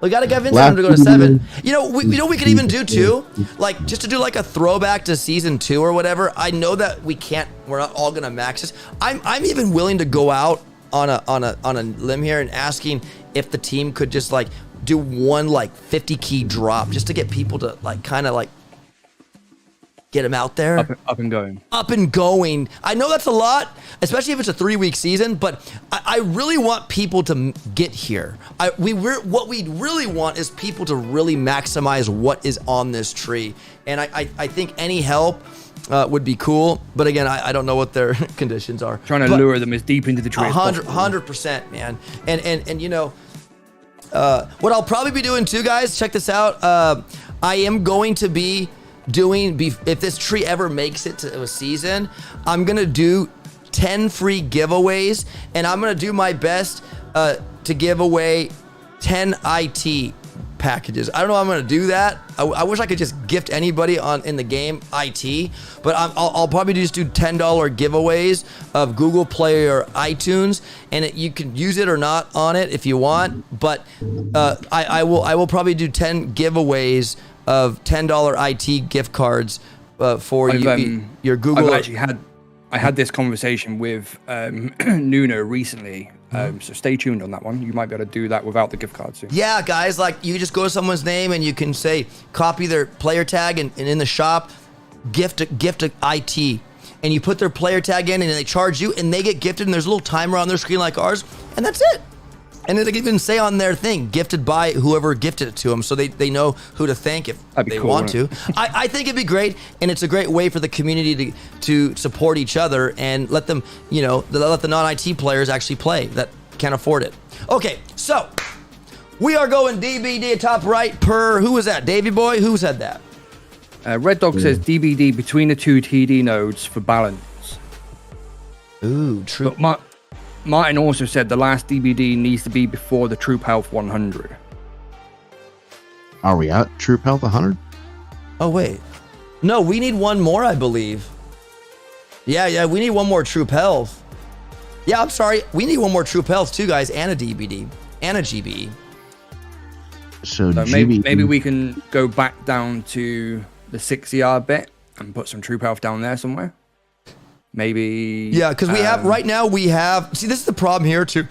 [SPEAKER 1] We got to get Vincent to go to 7. You know, we could even do 2, like just to do like a throwback to season 2 or whatever. I know that we're not all gonna max this. I'm even willing to go out on a limb here and asking if the team could just like do one like 50 key drop just to get people to like kind of like get them out there.
[SPEAKER 3] Up and going.
[SPEAKER 1] Up and going. I know that's a lot, especially if it's a 3-week season, but I really want people to get here. What we really want is people to really maximize what is on this tree. And I think any help would be cool. But again, I don't know what their conditions are.
[SPEAKER 3] Trying to lure them as deep into the tree as possible.
[SPEAKER 1] 100%, man. And you know, what I'll probably be doing too, guys, check this out. I am going to be doing, if this tree ever makes it to a season, I'm gonna do 10 free giveaways, and I'm gonna do my best to give away 10 IT packages. I don't know how I'm gonna do that. I wish I could just gift anybody in the game IT, but I'll probably just do $10 giveaways of Google Play or iTunes, and you can use it or not on it if you want. But I will probably do 10 giveways of $10 IT gift cards for your Google.
[SPEAKER 3] I had this conversation with Nuno recently. So stay tuned on that one. You might be able to do that without the gift cards. Too.
[SPEAKER 1] Yeah, guys, like you just go to someone's name and you can say, copy their player tag and in the shop, gift a IT. And you put their player tag in and they charge you and they get gifted and there's a little timer on their screen like ours and that's it. And then they can even say on their thing, gifted by whoever gifted it to them, so they know who to thank if they want to. I think it'd be great, and it's a great way for the community to support each other and let them, let the non-IT players actually play that can't afford it. Okay, so we are going DBD top right per, who was that? Davey boy? Who said that?
[SPEAKER 3] Red Dog says DBD between the 2 TD nodes for balance.
[SPEAKER 1] Ooh, true.
[SPEAKER 3] But Martin also said the last DBD needs to be before the troop health 100.
[SPEAKER 2] Are we at troop health 100?
[SPEAKER 1] Oh, wait. No, we need one more, I believe. Yeah, we need one more troop health. Yeah, I'm sorry. We need one more troop health too, guys, and a DBD, and a GBE.
[SPEAKER 2] So
[SPEAKER 3] maybe we can go back down to the 6ER bit and put some troop health down there somewhere. Maybe.
[SPEAKER 1] Yeah, because we have, right now we have, see, this is the problem here too.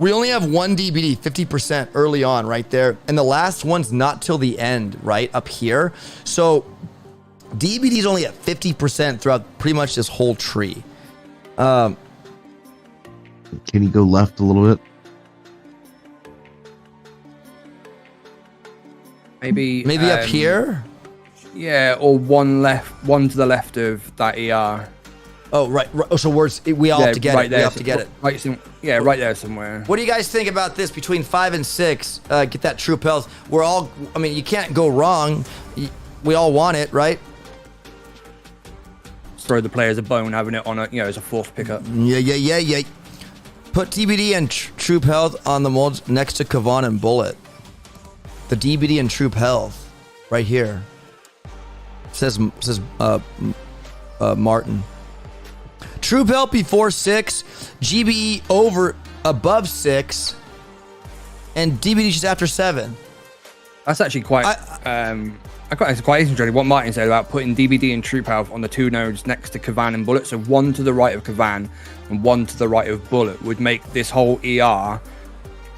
[SPEAKER 1] We only have one DBD, 50% early on right there. And the last one's not till the end, right up here. So DBD is only at 50% throughout pretty much this whole tree.
[SPEAKER 2] Can you go left a little bit?
[SPEAKER 3] Maybe
[SPEAKER 1] up here?
[SPEAKER 3] Yeah, or one to the left of that ER.
[SPEAKER 1] Oh, right. Oh, so we all have to get
[SPEAKER 3] right
[SPEAKER 1] it.
[SPEAKER 3] There,
[SPEAKER 1] we have to get it.
[SPEAKER 3] Right there somewhere.
[SPEAKER 1] What do you guys think about this? Between 5 and 6, get that troop health. You can't go wrong. We all want it, right?
[SPEAKER 3] Throw the players a bone having it on as a fourth pickup.
[SPEAKER 1] Yeah. Put DBD and troop health on the molds next to Kavan and Bullet. The DBD and troop health, right here. Says Martin. Troop health before 6, GBE above 6, and DBD just after 7.
[SPEAKER 3] That's actually quite interesting what Martin said about putting DBD and troop health on the 2 nodes next to Kavan and Bullet. So one to the right of Kavan and one to the right of Bullet would make this whole ER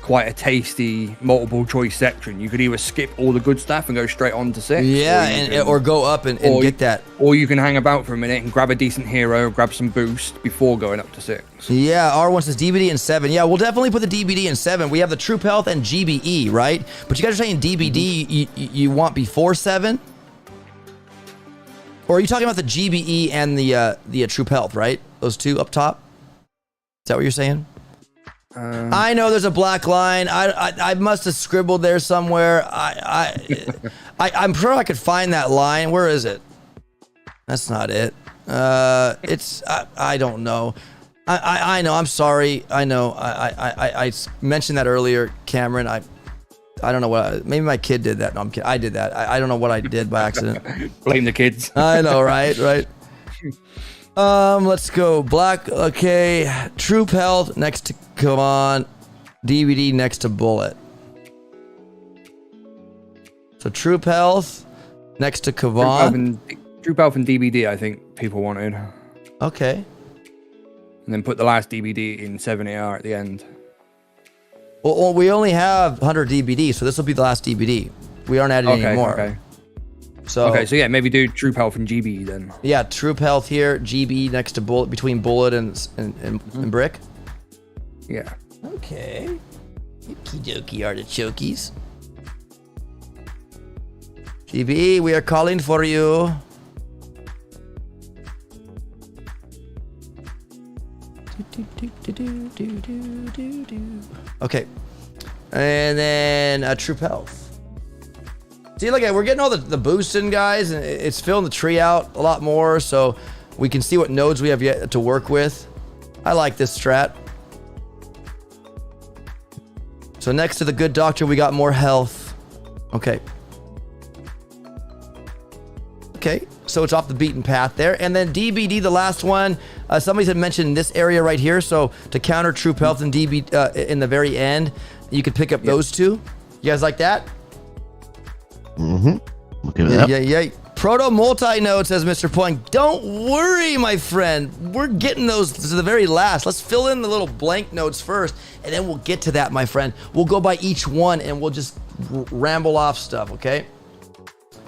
[SPEAKER 3] quite a tasty multiple choice section. You could either skip all the good stuff and go straight on to 6.
[SPEAKER 1] Yeah, or go up and get that.
[SPEAKER 3] Or you can hang about for a minute and grab a decent hero, grab some boost before going up to 6.
[SPEAKER 1] Yeah, R1 says DBD and 7. Yeah, we'll definitely put the DBD in 7. We have the troop health and GBE, right? But you guys are saying DBD you want before 7? Or are you talking about the GBE and the troop health, right? Those two up top? Is that what you're saying? I know there's a black line. I must have scribbled there somewhere. I'm sure I could find that line. Where is it? That's not it. It's I don't know. I know. I'm sorry. I know. I mentioned that earlier, Cameron. I don't know what. Maybe my kid did that. No, I'm kidding. I did that. I don't know what I did by accident.
[SPEAKER 3] Blame the kids.
[SPEAKER 1] I know, right? Right. Let's go. Black. Okay. Troop health next to come on. DVD next to bullet. So troop health next to Kavan.
[SPEAKER 3] Troop health and DVD, I think people wanted.
[SPEAKER 1] Okay.
[SPEAKER 3] And then put the last DVD in 70R at the end.
[SPEAKER 1] Well, we only have 100 DVD, so this will be the last DVD. We aren't adding any more.
[SPEAKER 3] Okay.
[SPEAKER 1] So
[SPEAKER 3] yeah, maybe do troop health and GB then.
[SPEAKER 1] Yeah, troop health here, GB next to bullet, between bullet and brick.
[SPEAKER 3] Yeah.
[SPEAKER 1] Okay. Okie dokie artichokes. GB, we are calling for you. Okay. And then troop health. See, look at we're getting all the boosts in, guys, and it's filling the tree out a lot more, so we can see what nodes we have yet to work with. I like this strat. So next to the good doctor, we got more health. Okay. Okay, so it's off the beaten path there. And then DBD, the last one, somebody had mentioned this area right here. So to counter troop health and DB in the very end, you could pick up those two. You guys like that?
[SPEAKER 2] Mm-hmm. Okay with that.
[SPEAKER 1] Yeah. Proto multi-node, says Mr. Point. Don't worry, my friend. We're getting those to the very last. Let's fill in the little blank nodes first, and then we'll get to that, my friend. We'll go by each one, and we'll just ramble off stuff, okay?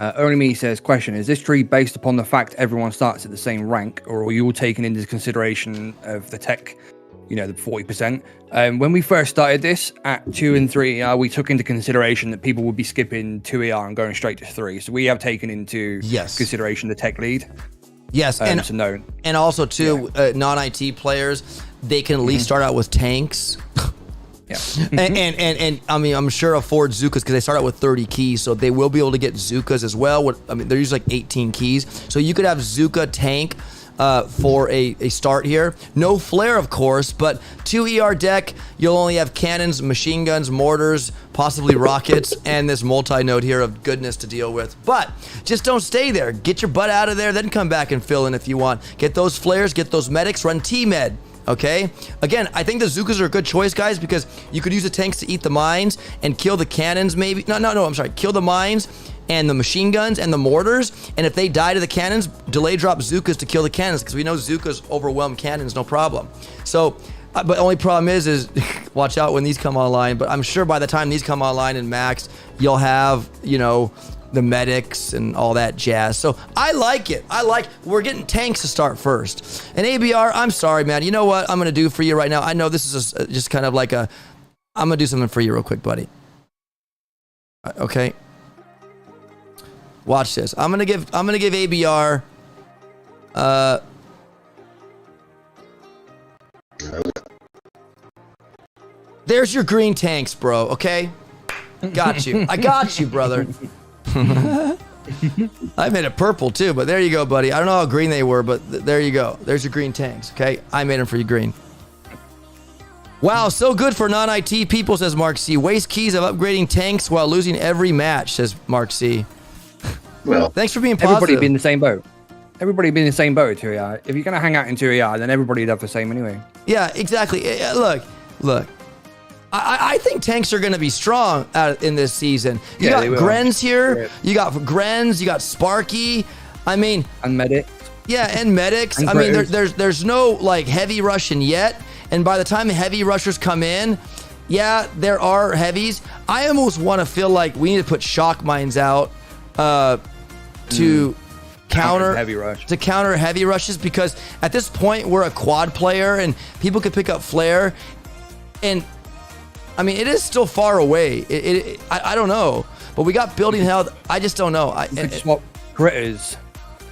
[SPEAKER 3] Only Me says, question, is this tree based upon the fact everyone starts at the same rank, or are you all taking into consideration of the tech, the 40%? When we first started this at 2 and 3 ER, we took into consideration that people would be skipping 2 ER and going straight to 3. So we have taken into consideration the tech lead.
[SPEAKER 1] Yes, and also too, non-IT players, they can at least start out with tanks.
[SPEAKER 3] Yeah.
[SPEAKER 1] and I mean, I'm sure afford Zukas because they start out with 30 keys, so they will be able to get Zukas as well. They're usually like 18 keys, so you could have Zuka tank for a start here. No flare, of course, but 2 ER deck, you'll only have cannons, machine guns, mortars, possibly rockets, and this multi-node here of goodness to deal with. But just don't stay there. Get your butt out of there, then come back and fill in if you want. Get those flares, get those medics, run T-Med. Okay, again, I think the Zukas are a good choice, guys, because you could use the tanks to eat the mines and kill the cannons, maybe. No, I'm sorry. Kill the mines and the machine guns and the mortars, and if they die to the cannons, delay drop Zukas to kill the cannons, because we know Zukas overwhelm cannons, no problem. So, but the only problem is watch out when these come online, but I'm sure by the time these come online and maxed, you'll have, the medics and all that jazz. So I like it. We're getting tanks to start first. And ABR, I'm sorry, man. You know what I'm going to do for you right now? I know this is just kind of like I'm going to do something for you real quick, buddy. Okay. Watch this. I'm going to give ABR there's your green tanks, bro. Okay? Got you. I got you, brother. I made it purple too, but there you go, buddy. I don't know how green they were, but there you go. There's your green tanks, okay? I made them for you green. Wow, so good for non-IT people, says Mark C. Waste keys of upgrading tanks while losing every match, says Mark C.
[SPEAKER 2] Well,
[SPEAKER 1] thanks for being positive.
[SPEAKER 3] Everybody be in the same boat. Everybody be in the same boat at 2 ER. If you're going to hang out in 2 ER, then everybody'd have the same anyway.
[SPEAKER 1] Yeah, exactly. Look. I think tanks are going to be strong in this season. You got Grens here. Right. You got Grens. You got Sparky. I mean,
[SPEAKER 3] and medics.
[SPEAKER 1] Yeah, and medics.
[SPEAKER 3] And
[SPEAKER 1] I mean, there's no like heavy rushing yet. And by the time the heavy rushers come in, yeah, there are heavies. I almost want to feel like we need to put shock mines out to counter heavy rushes, because at this point we're a quad player and people could pick up flare, and I mean, it is still far away. I don't know, but we got building health. I just don't know.
[SPEAKER 3] You could swap critters.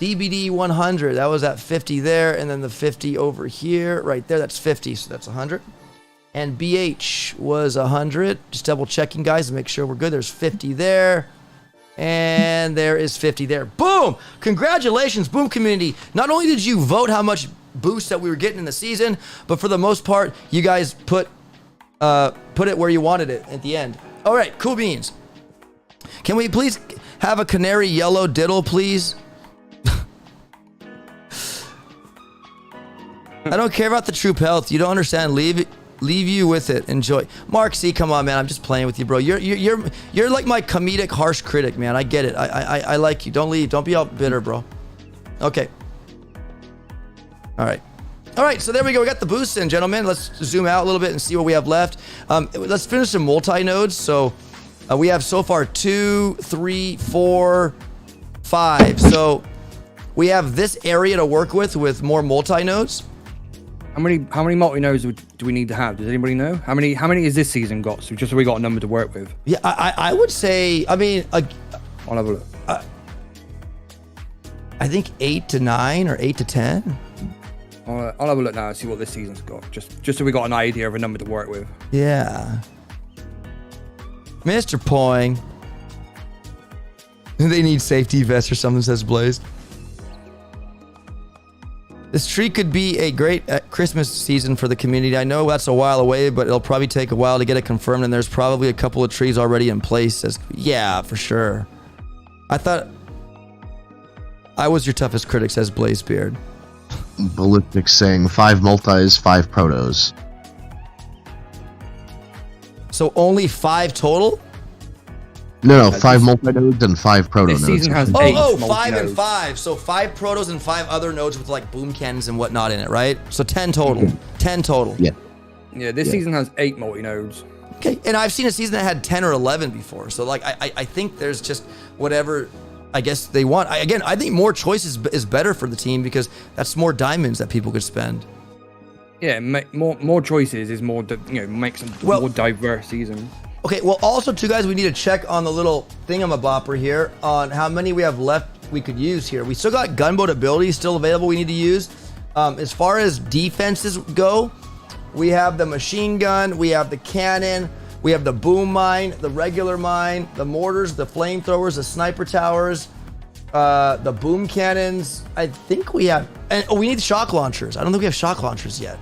[SPEAKER 1] DBD 100, that was at 50 there, and then the 50 over here, right there, that's 50, so that's 100. And BH was 100. Just double checking, guys, to make sure we're good. There's 50 there. And there is 50 there. Boom! Congratulations, Boom community. Not only did you vote how much boost that we were getting in the season, but for the most part, you guys put it where you wanted it at the end. All right, cool beans. Can we please have a canary yellow diddle, please? I don't care about the troop health. You don't understand. Leave you with it. Enjoy. Mark C, come on, man. I'm just playing with you, bro. You're like my comedic harsh critic, man. I get it. I like you. Don't leave. Don't be all bitter, bro. Okay. All right. So there we go. We got the boosts in, gentlemen. Let's zoom out a little bit and see what we have left. Let's finish some multi-nodes. So we have so far 2, 3, 4, 5. So we have this area to work with more multi-nodes.
[SPEAKER 3] How many multi-nodes do we need to have? Does anybody know? How many has this season got? So just so we got a number to work with.
[SPEAKER 1] Yeah, I would say, I mean,
[SPEAKER 3] I'll have a look.
[SPEAKER 1] I think 8 to 9 or 8 to 10.
[SPEAKER 3] I'll have a look now and see what this season's got. Just so we got an idea of a number to work with.
[SPEAKER 1] Yeah. Mr. Poing. They need safety vests or something, says Blaze. This tree could be a great Christmas season for the community. I know that's a while away, but it'll probably take a while to get it confirmed, and there's probably a couple of trees already in place. Yeah, for sure. I thought I was your toughest critic, says Blazebeard.
[SPEAKER 4] Ballistic saying 5 multis, 5 protos.
[SPEAKER 1] So only 5 total?
[SPEAKER 4] No, 5 multi-nodes and 5 proto nodes.
[SPEAKER 3] This season has 8
[SPEAKER 1] 5
[SPEAKER 3] multi-nodes.
[SPEAKER 1] and 5. So 5 protos and 5 other nodes with like boom cannons and whatnot in it, right? So 10 total. 10 total.
[SPEAKER 4] Yeah.
[SPEAKER 3] Yeah, this season has 8 multi-nodes.
[SPEAKER 1] Okay, and I've seen a season that had 10 or 11 before. So like I think there's just whatever I guess they want. I think more choices is better for the team because that's more diamonds that people could spend.
[SPEAKER 3] Yeah, more choices is more, makes a more diverse season.
[SPEAKER 1] Okay, well, also, too, guys, we need to check on the little thingamabopper here on how many we have left we could use here. We still got gunboat abilities still available we need to use. As far as defenses go, we have the machine gun, we have the cannon, we have the boom mine, the regular mine, the mortars, the flamethrowers, the sniper towers, the boom cannons. I think we have... And we need shock launchers. I don't think we have shock launchers yet.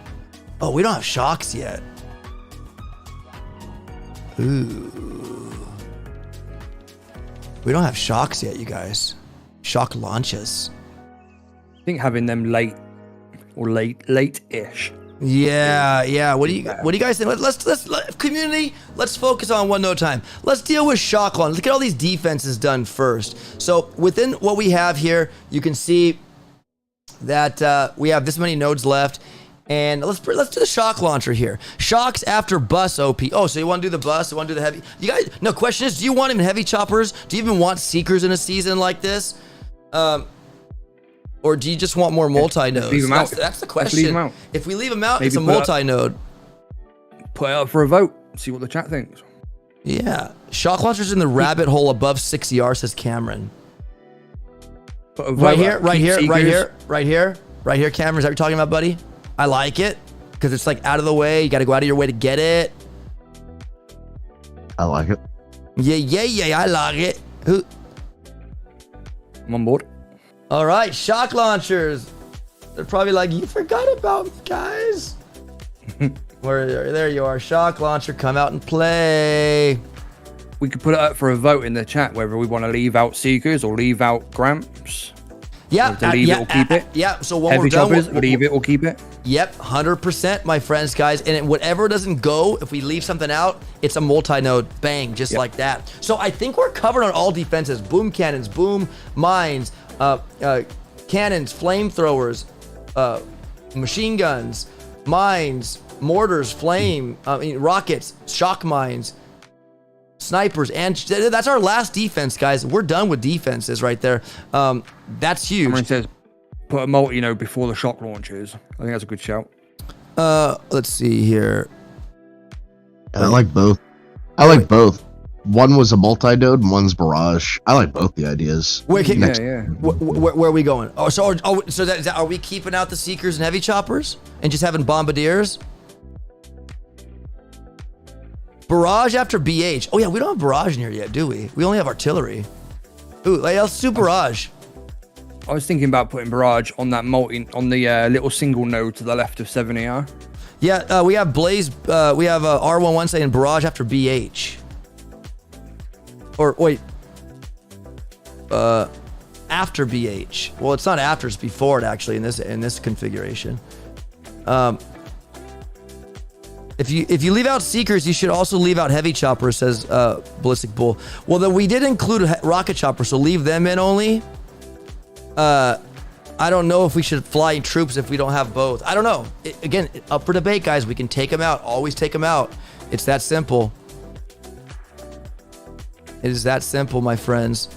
[SPEAKER 1] Oh, we don't have shocks yet. Ooh. We don't have shocks yet, you guys. Shock launches.
[SPEAKER 3] I think having them late-ish.
[SPEAKER 1] Yeah. What do you guys think? Let's community. Let's focus on one node time. Let's deal with shock launch. Look at all these defenses done first. So within what we have here, you can see that we have this many nodes left. And let's do the shock launcher here. Shocks after bus OP. Oh, so you want to do the bus? You want to do the heavy? You guys, no, question is, do you want even heavy choppers? Do you even want seekers in a season like this? Or do you just want more multi-nodes?
[SPEAKER 3] Leave them out.
[SPEAKER 1] That's the question.
[SPEAKER 3] Leave them out.
[SPEAKER 1] If we leave them out,
[SPEAKER 3] Maybe
[SPEAKER 1] it's a multi-node.
[SPEAKER 3] Put it up for a vote. See what the chat thinks.
[SPEAKER 1] Yeah. Shock launchers in the rabbit hole above 6ER, says Cameron. Right here, Cameron. Is that what you're talking about, buddy? I like it because it's like out of the way. You got to go out of your way to get it.
[SPEAKER 4] I like it.
[SPEAKER 1] Yeah. I like it.
[SPEAKER 3] I'm on board.
[SPEAKER 1] All right, shock launchers. They're probably like, you forgot about me, guys. There you are. Shock launcher, come out and play.
[SPEAKER 3] We could put it up for a vote in the chat whether we want to leave out seekers or leave out Gramps.
[SPEAKER 1] Yeah,
[SPEAKER 3] leave it or keep it.
[SPEAKER 1] Yeah, so when
[SPEAKER 3] Heavy
[SPEAKER 1] we're done,
[SPEAKER 3] choppers, leave it or keep it.
[SPEAKER 1] Yep, 100%, my friends, guys. And whatever doesn't go, if we leave something out, it's a multi-node bang, just like that. So I think we're covered on all defenses: boom cannons, boom mines, cannons, flamethrowers, machine guns, mines, mortars, rockets, shock mines, snipers, and that's our last defense, guys. We're done with defenses right there. That's huge.
[SPEAKER 3] Cameron says, put a multi-node before the shock launches. I think that's a good shout.
[SPEAKER 1] Let's see here.
[SPEAKER 4] I like both. I like both. One was a multi-node, and one's barrage. I like both the ideas.
[SPEAKER 1] Wait,
[SPEAKER 3] Yeah.
[SPEAKER 1] where are we going? So are we keeping out the Seekers and heavy choppers and just having bombardiers? Barrage after BH. Oh yeah, we don't have barrage in here yet, do we? We only have artillery. Ooh, let's do barrage.
[SPEAKER 3] I was thinking about putting barrage on that on the little single node to the left of 7ER.
[SPEAKER 1] Yeah, we have Blaze. We have R11 saying barrage after BH. Or wait, after BH. Well, it's not after; it's before it actually in this configuration. If you leave out Seekers, you should also leave out heavy choppers, says Ballistic Bull. Well, then we did include rocket choppers, so leave them in only. I don't know if we should fly troops if we don't have both. I don't know. Again, up for debate, guys. We can take them out. Always take them out. It's that simple. It is that simple, my friends.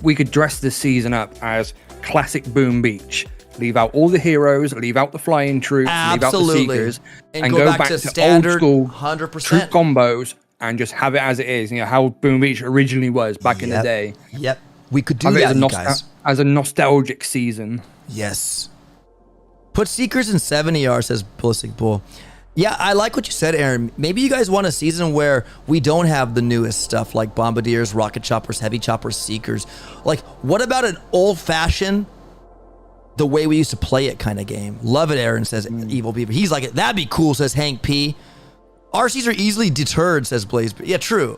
[SPEAKER 3] We could dress this season up as classic Boom Beach. Leave out all the heroes, leave out the flying troops,
[SPEAKER 1] Absolutely.
[SPEAKER 3] leave out the Seekers,
[SPEAKER 1] and go back to standard
[SPEAKER 3] old school
[SPEAKER 1] 100%.
[SPEAKER 3] troop combos and just have it as it is. You know how Boom Beach originally was back in the day.
[SPEAKER 1] Yep. We could do
[SPEAKER 3] Have it
[SPEAKER 1] that,
[SPEAKER 3] as
[SPEAKER 1] you guys.
[SPEAKER 3] as a nostalgic season.
[SPEAKER 1] Yes. Put Seekers in 7ER, says Ballistic Bull. Yeah, I like what you said, Aaron. Maybe you guys want a season where we don't have the newest stuff like bombardiers, rocket choppers, heavy choppers, Seekers. Like, what about an old-fashioned, the way we used to play it kind of game? Love it, Aaron, says Evil Beaver. He's like, that'd be cool, says Hank P. RCs are easily deterred, says Blaze. Yeah, true.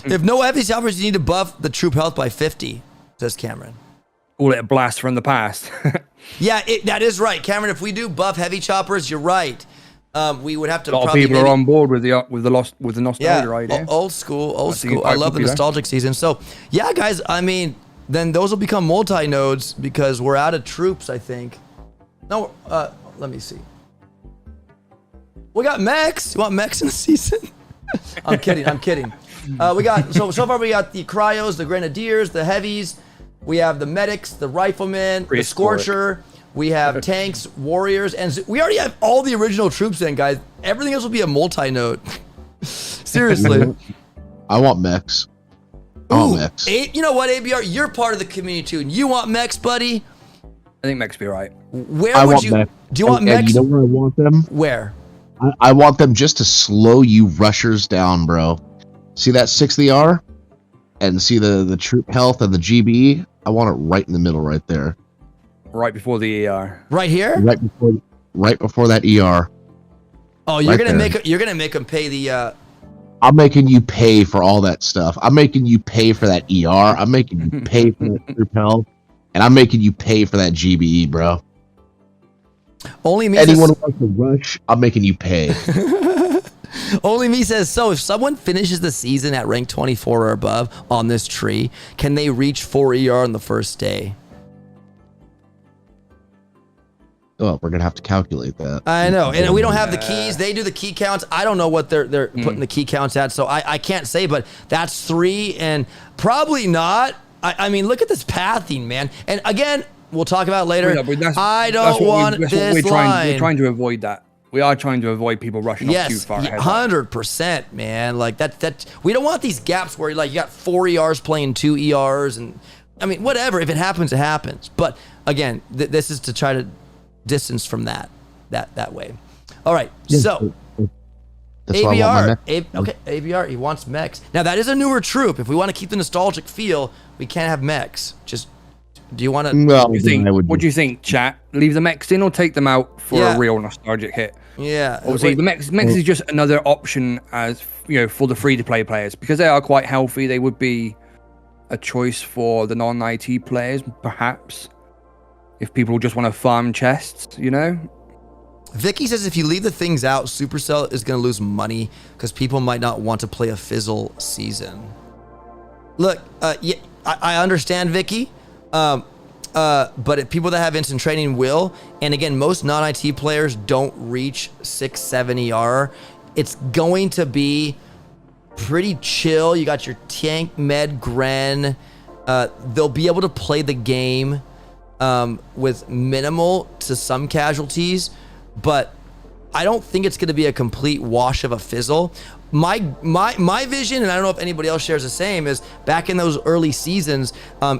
[SPEAKER 1] If no heavy choppers, you need to buff the troop health by 50, says Cameron.
[SPEAKER 3] Call it a blast from the past.
[SPEAKER 1] Yeah, that is right, Cameron. If we do buff heavy choppers, you're right. We would have to.
[SPEAKER 3] A lot of people are on board with the nostalgia idea.
[SPEAKER 1] Old school. I love the nostalgic season. So yeah, guys. I mean, then those will become multi nodes because we're out of troops. I think. No, let me see. We got mechs. You want mechs in the season? I'm kidding. We got so far we got the cryos, the grenadiers, the heavies. We have the medics, the riflemen, the scorcher. We have tanks, warriors, and we already have all the original troops in, guys. Everything else will be a multi-node. Seriously.
[SPEAKER 4] I want mechs. Mechs.
[SPEAKER 1] You know what, ABR? You're part of the community too. And you want mechs, buddy?
[SPEAKER 3] I think mechs be right.
[SPEAKER 1] Where would you?
[SPEAKER 4] Mechs.
[SPEAKER 1] Do you want
[SPEAKER 4] and
[SPEAKER 1] mechs?
[SPEAKER 4] You know where I want them?
[SPEAKER 1] Where?
[SPEAKER 4] I want them just to slow you rushers down, bro. See that 6ER? And see the troop health and the GB? I want it right in the middle right there.
[SPEAKER 3] Right before the ER.
[SPEAKER 1] Right here?
[SPEAKER 4] Right before that ER.
[SPEAKER 1] Oh, you're
[SPEAKER 4] right
[SPEAKER 1] gonna make them pay the.
[SPEAKER 4] I'm making you pay for all that stuff. I'm making you pay for that ER. I'm making you pay for that troop health, and I'm making you pay for that GBE, bro.
[SPEAKER 1] Only me.
[SPEAKER 4] Anyone who wants to rush, I'm making you pay.
[SPEAKER 1] Only me says, so if someone finishes the season at rank 24 or above on this tree, can they reach 4 ER on the first day?
[SPEAKER 4] Oh, we're going to have to calculate that.
[SPEAKER 1] I know. And we don't have the keys. They do the key counts. I don't know what they're putting the key counts at, so I can't say, but that's 3 and probably not. I mean, look at this pathing, man. And again, we'll talk about it later. I don't want this line.
[SPEAKER 3] We're trying to avoid that. We are trying to avoid people rushing up too far ahead.
[SPEAKER 1] 100%, man. Like that. We don't want these gaps where you got 4 ERs playing 2 ERs, and I mean, whatever. If it happens, it happens. But again, this is to try to distance from that way. All right. So AVR. Okay, AVR. He wants mechs. Now that is a newer troop. If we want to keep the nostalgic feel, we can't have mechs. Just. Do you want to?
[SPEAKER 4] Well,
[SPEAKER 3] what do you think, chat? Leave the mechs in or take them out for a real nostalgic hit?
[SPEAKER 1] Yeah.
[SPEAKER 3] Obviously, the mechs is just another option as for the free-to-play players because they are quite healthy. They would be a choice for the non-IT players, perhaps, if people just want to farm chests.
[SPEAKER 1] Vicky says if you leave the things out, Supercell is going to lose money because people might not want to play a fizzle season. Look, I understand, Vicky. But people that have instant training will, and again, most non-IT players don't reach 6-7 ER. It's going to be pretty chill. You got your tank, med, Gren. They'll be able to play the game with minimal to some casualties, but I don't think it's going to be a complete wash of a fizzle. My vision, and I don't know if anybody else shares the same, is back in those early seasons,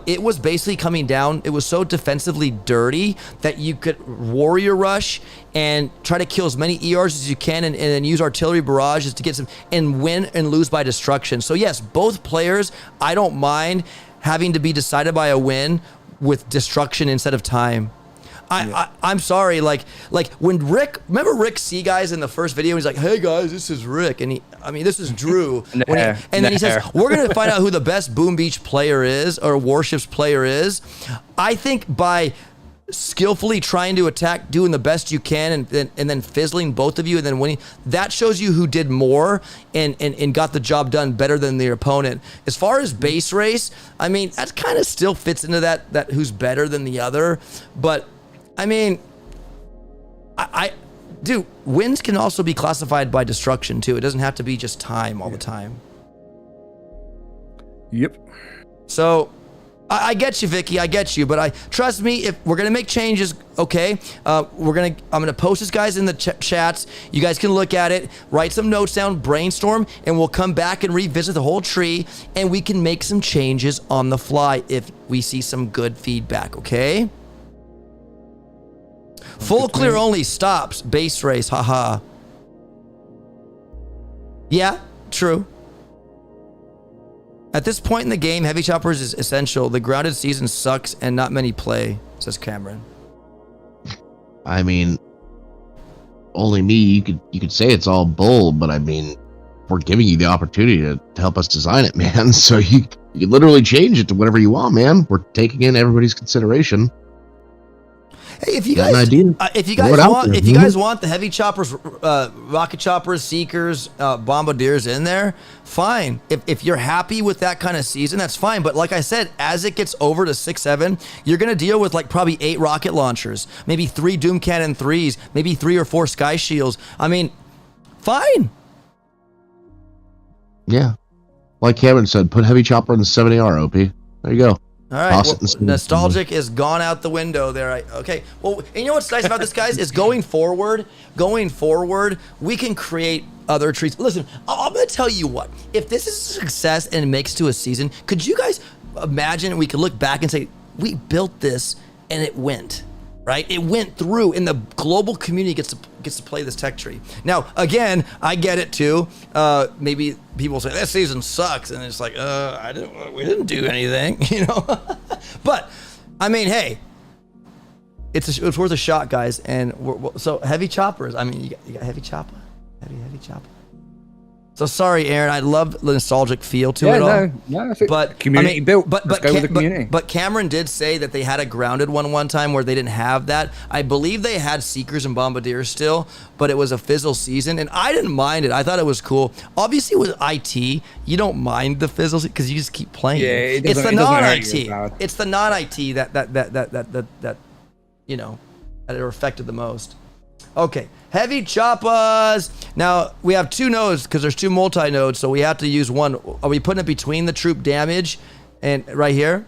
[SPEAKER 1] it was basically coming down. It was so defensively dirty that you could warrior rush and try to kill as many ERs as you can, and then use artillery barrages to get some and win and lose by destruction. So yes, both players, I don't mind having to be decided by a win with destruction instead of time. I'm sorry, like when remember Rick C guys in the first video, he's like, hey guys, this is Rick, and this is Drew. Then he says, we're gonna find out who the best Boom Beach player is or Warships player is. I think by skillfully trying to attack, doing the best you can, and then fizzling both of you and then winning, that shows you who did more and got the job done better than their opponent. As far as base race, that kind of still fits into that who's better than the other, but dude, wins can also be classified by destruction too. It doesn't have to be just time all the time.
[SPEAKER 3] Yep.
[SPEAKER 1] So I get you, Vicky. I get you, but trust me. If we're gonna make changes, okay, I'm gonna post this guys in the chats. You guys can look at it, write some notes down, brainstorm, and we'll come back and revisit the whole tree, and we can make some changes on the fly if we see some good feedback. Okay. Full clear only stops base race. Haha. Yeah, true. At this point in the game, heavy choppers is essential. The grounded season sucks and not many play, says Cameron.
[SPEAKER 4] Only me. You could say it's all bull, but we're giving you the opportunity to help us design it, man. So you can literally change it to whatever you want, man. We're taking in everybody's consideration.
[SPEAKER 1] Hey, if you guys want the heavy choppers, rocket choppers, seekers, bombardiers in there, fine. If you're happy with that kind of season, that's fine. But like I said, as it gets over to 6-7, you're gonna deal with like probably 8 rocket launchers, maybe 3 Doom Cannon 3s, maybe 3 or 4 Sky Shields. Fine.
[SPEAKER 4] Yeah, like Cameron said, put heavy chopper in the 70R, OP. There you go.
[SPEAKER 1] All right, nostalgic is gone out the window there. Okay, well, and you know what's nice about this, guys, is going forward, we can create other trees. Listen, I'm going to tell you what. If this is a success and it makes to a season, could you guys imagine we could look back and say, we built this and it went, right? It went through and the global community gets to play this tech tree. Now, again, I get it too. Maybe people say that season sucks, and it's like, we didn't do anything, But hey, it's worth a shot, guys. And so heavy choppers. You got heavy chopper, heavy chopper. So sorry, Aaron. I love the nostalgic feel to it all.
[SPEAKER 3] No, but community built. Let's go with the community.
[SPEAKER 1] But Cameron did say that they had a grounded one time where they didn't have that. I believe they had Seekers and Bombardiers still, but it was a fizzle season, and I didn't mind it. I thought it was cool. Obviously, with IT, you don't mind the fizzle because you just keep playing.
[SPEAKER 3] Yeah,
[SPEAKER 1] it's the non-IT. It's the non-IT that it affected the most. Okay, heavy choppers. Now, we have 2 nodes because there's 2 multi-nodes, so we have to use one. Are we putting it between the troop damage and right here?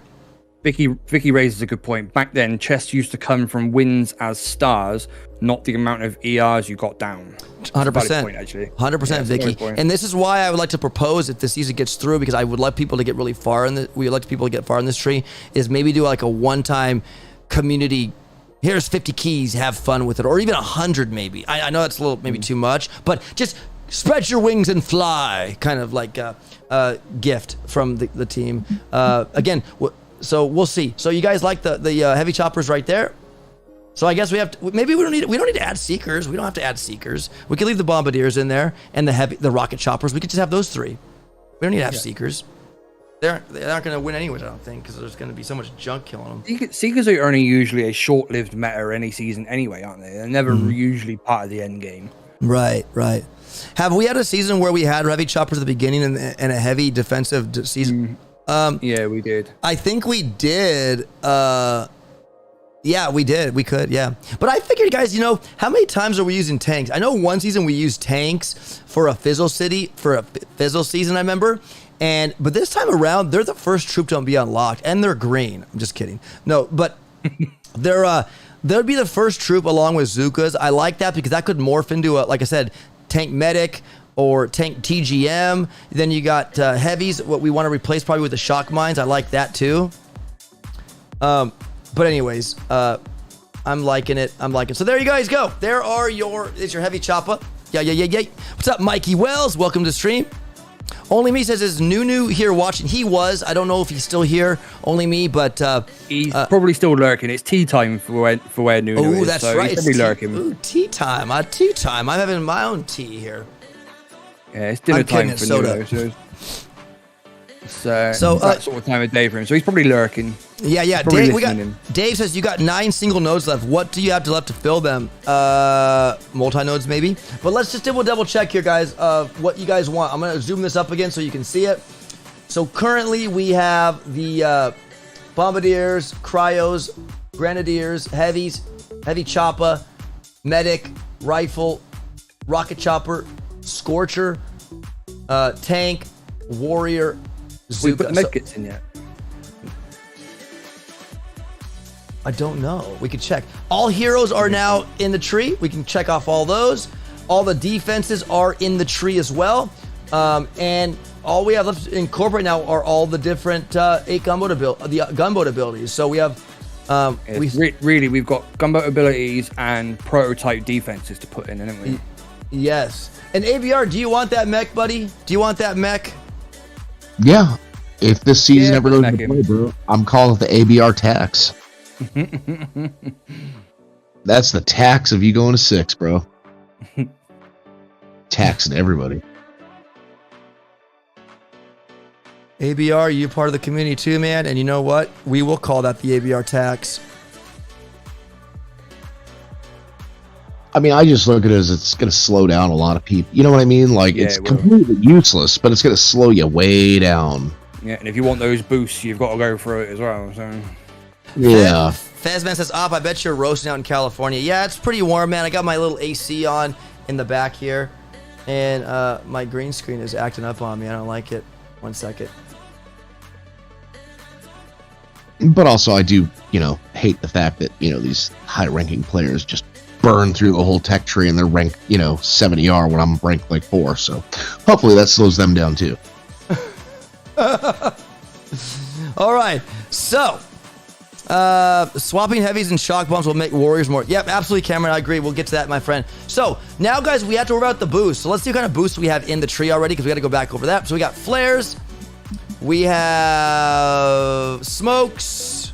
[SPEAKER 3] Vicky raises a good point. Back then, chests used to come from wins as stars, not the amount of ERs you got down.
[SPEAKER 1] 100%.
[SPEAKER 3] Actually.
[SPEAKER 1] 100%, Vicky. And this is why I would like to propose, if the season gets through, because I would like people to get really far in this tree, is maybe do like a one-time community. Here's 50 keys, have fun with it, or even 100 maybe. I know that's a little maybe too much, but just spread your wings and fly, kind of like a gift from the team. Again, so we'll see. So you guys like the heavy choppers right there? So I guess we have to, maybe we don't need to add seekers. We don't have to add seekers. We can leave the bombardiers in there and the rocket choppers. We could just have those 3. We don't need to have seekers. They're not going to win anyways, I don't think, because there's going to be so much junk killing them.
[SPEAKER 3] Seekers are only usually a short-lived meta any season anyway, aren't they? They're never usually part of the end game.
[SPEAKER 1] Right. Have we had a season where we had heavy choppers at the beginning and a heavy defensive season?
[SPEAKER 3] Yeah, we did.
[SPEAKER 1] I think we did. Yeah, we did. We could, yeah. But I figured, guys, how many times are we using tanks? I know one season we used tanks for a fizzle season, I remember. But this time around, they're the first troop to be unlocked, and they're green. I'm just kidding. No, but There'd be the first troop along with Zukas. I like that because that could morph into a, like I said, tank medic or tank TGM. Then you got heavies, what we want to replace probably with the shock mines. I like that too. But anyways, I'm liking it. So there you guys go. There are it's your heavy chopper. Yeah. What's up, Mikey Wells? Welcome to the stream. Only Me says, is Nunu here watching? He was. I don't know if he's still here. Only Me, but
[SPEAKER 3] he's probably still lurking. It's tea time for where Nunu is.
[SPEAKER 1] Oh, that's
[SPEAKER 3] so
[SPEAKER 1] right.
[SPEAKER 3] He's probably lurking.
[SPEAKER 1] Ooh, tea time. Tea time. I'm having my own tea here.
[SPEAKER 3] Yeah, it's dinner time for Nunu. So that sort of time of day for him. So he's probably lurking.
[SPEAKER 1] Yeah. Dave says you got 9 single nodes left. What do you have left to fill them? Multi nodes maybe. But let's just double check here, guys. What you guys want. I'm gonna zoom this up again so you can see it. So currently we have the bombardiers, cryos, grenadiers, heavies, heavy chopper, medic, rifle, rocket chopper, scorcher, tank, warrior.
[SPEAKER 3] We put medkits in yet?
[SPEAKER 1] I don't know. We could check. All heroes are now in the tree. We can check off all those. All the defenses are in the tree as well. And all we have left to incorporate now are all the different 8 gunboat abilities. So we have
[SPEAKER 3] we've got gunboat abilities and prototype defenses to put in, haven't we?
[SPEAKER 1] Yes. And ABR, do you want that mech, buddy? Do you want that mech?
[SPEAKER 4] Yeah. If this season ever goes to play, bro, I'm calling it the ABR tax. That's the tax of you going to 6, bro. Taxing everybody.
[SPEAKER 1] ABR, you part of the community too, man. And you know what? We will call that the ABR tax.
[SPEAKER 4] I mean, I just look at it as it's going to slow down a lot of people. You know what I mean? Like, it's completely useless, but it's going to slow you way down.
[SPEAKER 3] Yeah, and if you want those boosts, you've got to go through it as well. So.
[SPEAKER 4] Yeah.
[SPEAKER 1] Fazman says, I bet you're roasting out in California. Yeah, it's pretty warm, man. I got my little AC on in the back here, and my green screen is acting up on me. I don't like it. 1 second.
[SPEAKER 4] But also, I do, hate the fact that, these high-ranking players just burn through the whole tech tree and they're ranked, 70R when I'm ranked like 4. So hopefully that slows them down too.
[SPEAKER 1] All right. So, swapping heavies and shock bombs will make warriors more. Yep, absolutely, Cameron. I agree. We'll get to that, my friend. So, now, guys, we have to worry about the boost. So, let's see what kind of boost we have in the tree already because we got to go back over that. So, we got flares. We have smokes.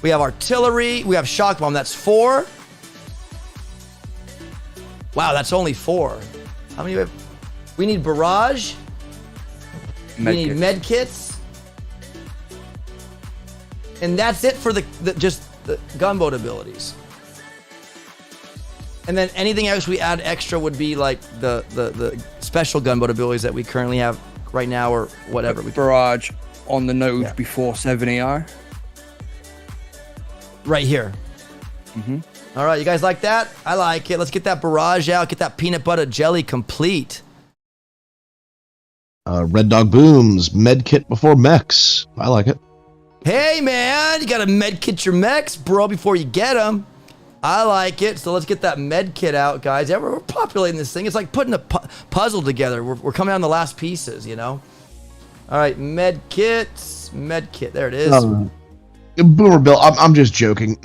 [SPEAKER 1] We have artillery. We have shock bomb. That's 4. Wow, that's only 4. How many do we have? We need barrage. We need med kits. And that's it for just the gunboat abilities. And then anything else we add extra would be like the special gunboat abilities that we currently have right now or whatever.
[SPEAKER 3] Barrage on the node before 70R.
[SPEAKER 1] Right here.
[SPEAKER 3] Mm-hmm.
[SPEAKER 1] All right, you guys like that? I like it. Let's get that barrage out. Get that peanut butter jelly complete.
[SPEAKER 4] Red Dog Booms, med kit before mechs. I like it.
[SPEAKER 1] Hey, man, you got to med kit your mechs, bro, before you get them. I like it. So let's get that med kit out, guys. Yeah, we're populating this thing. It's like putting a puzzle together. We're coming on the last pieces, All right, med kit. There it is.
[SPEAKER 4] Boomer Bill, I'm just joking.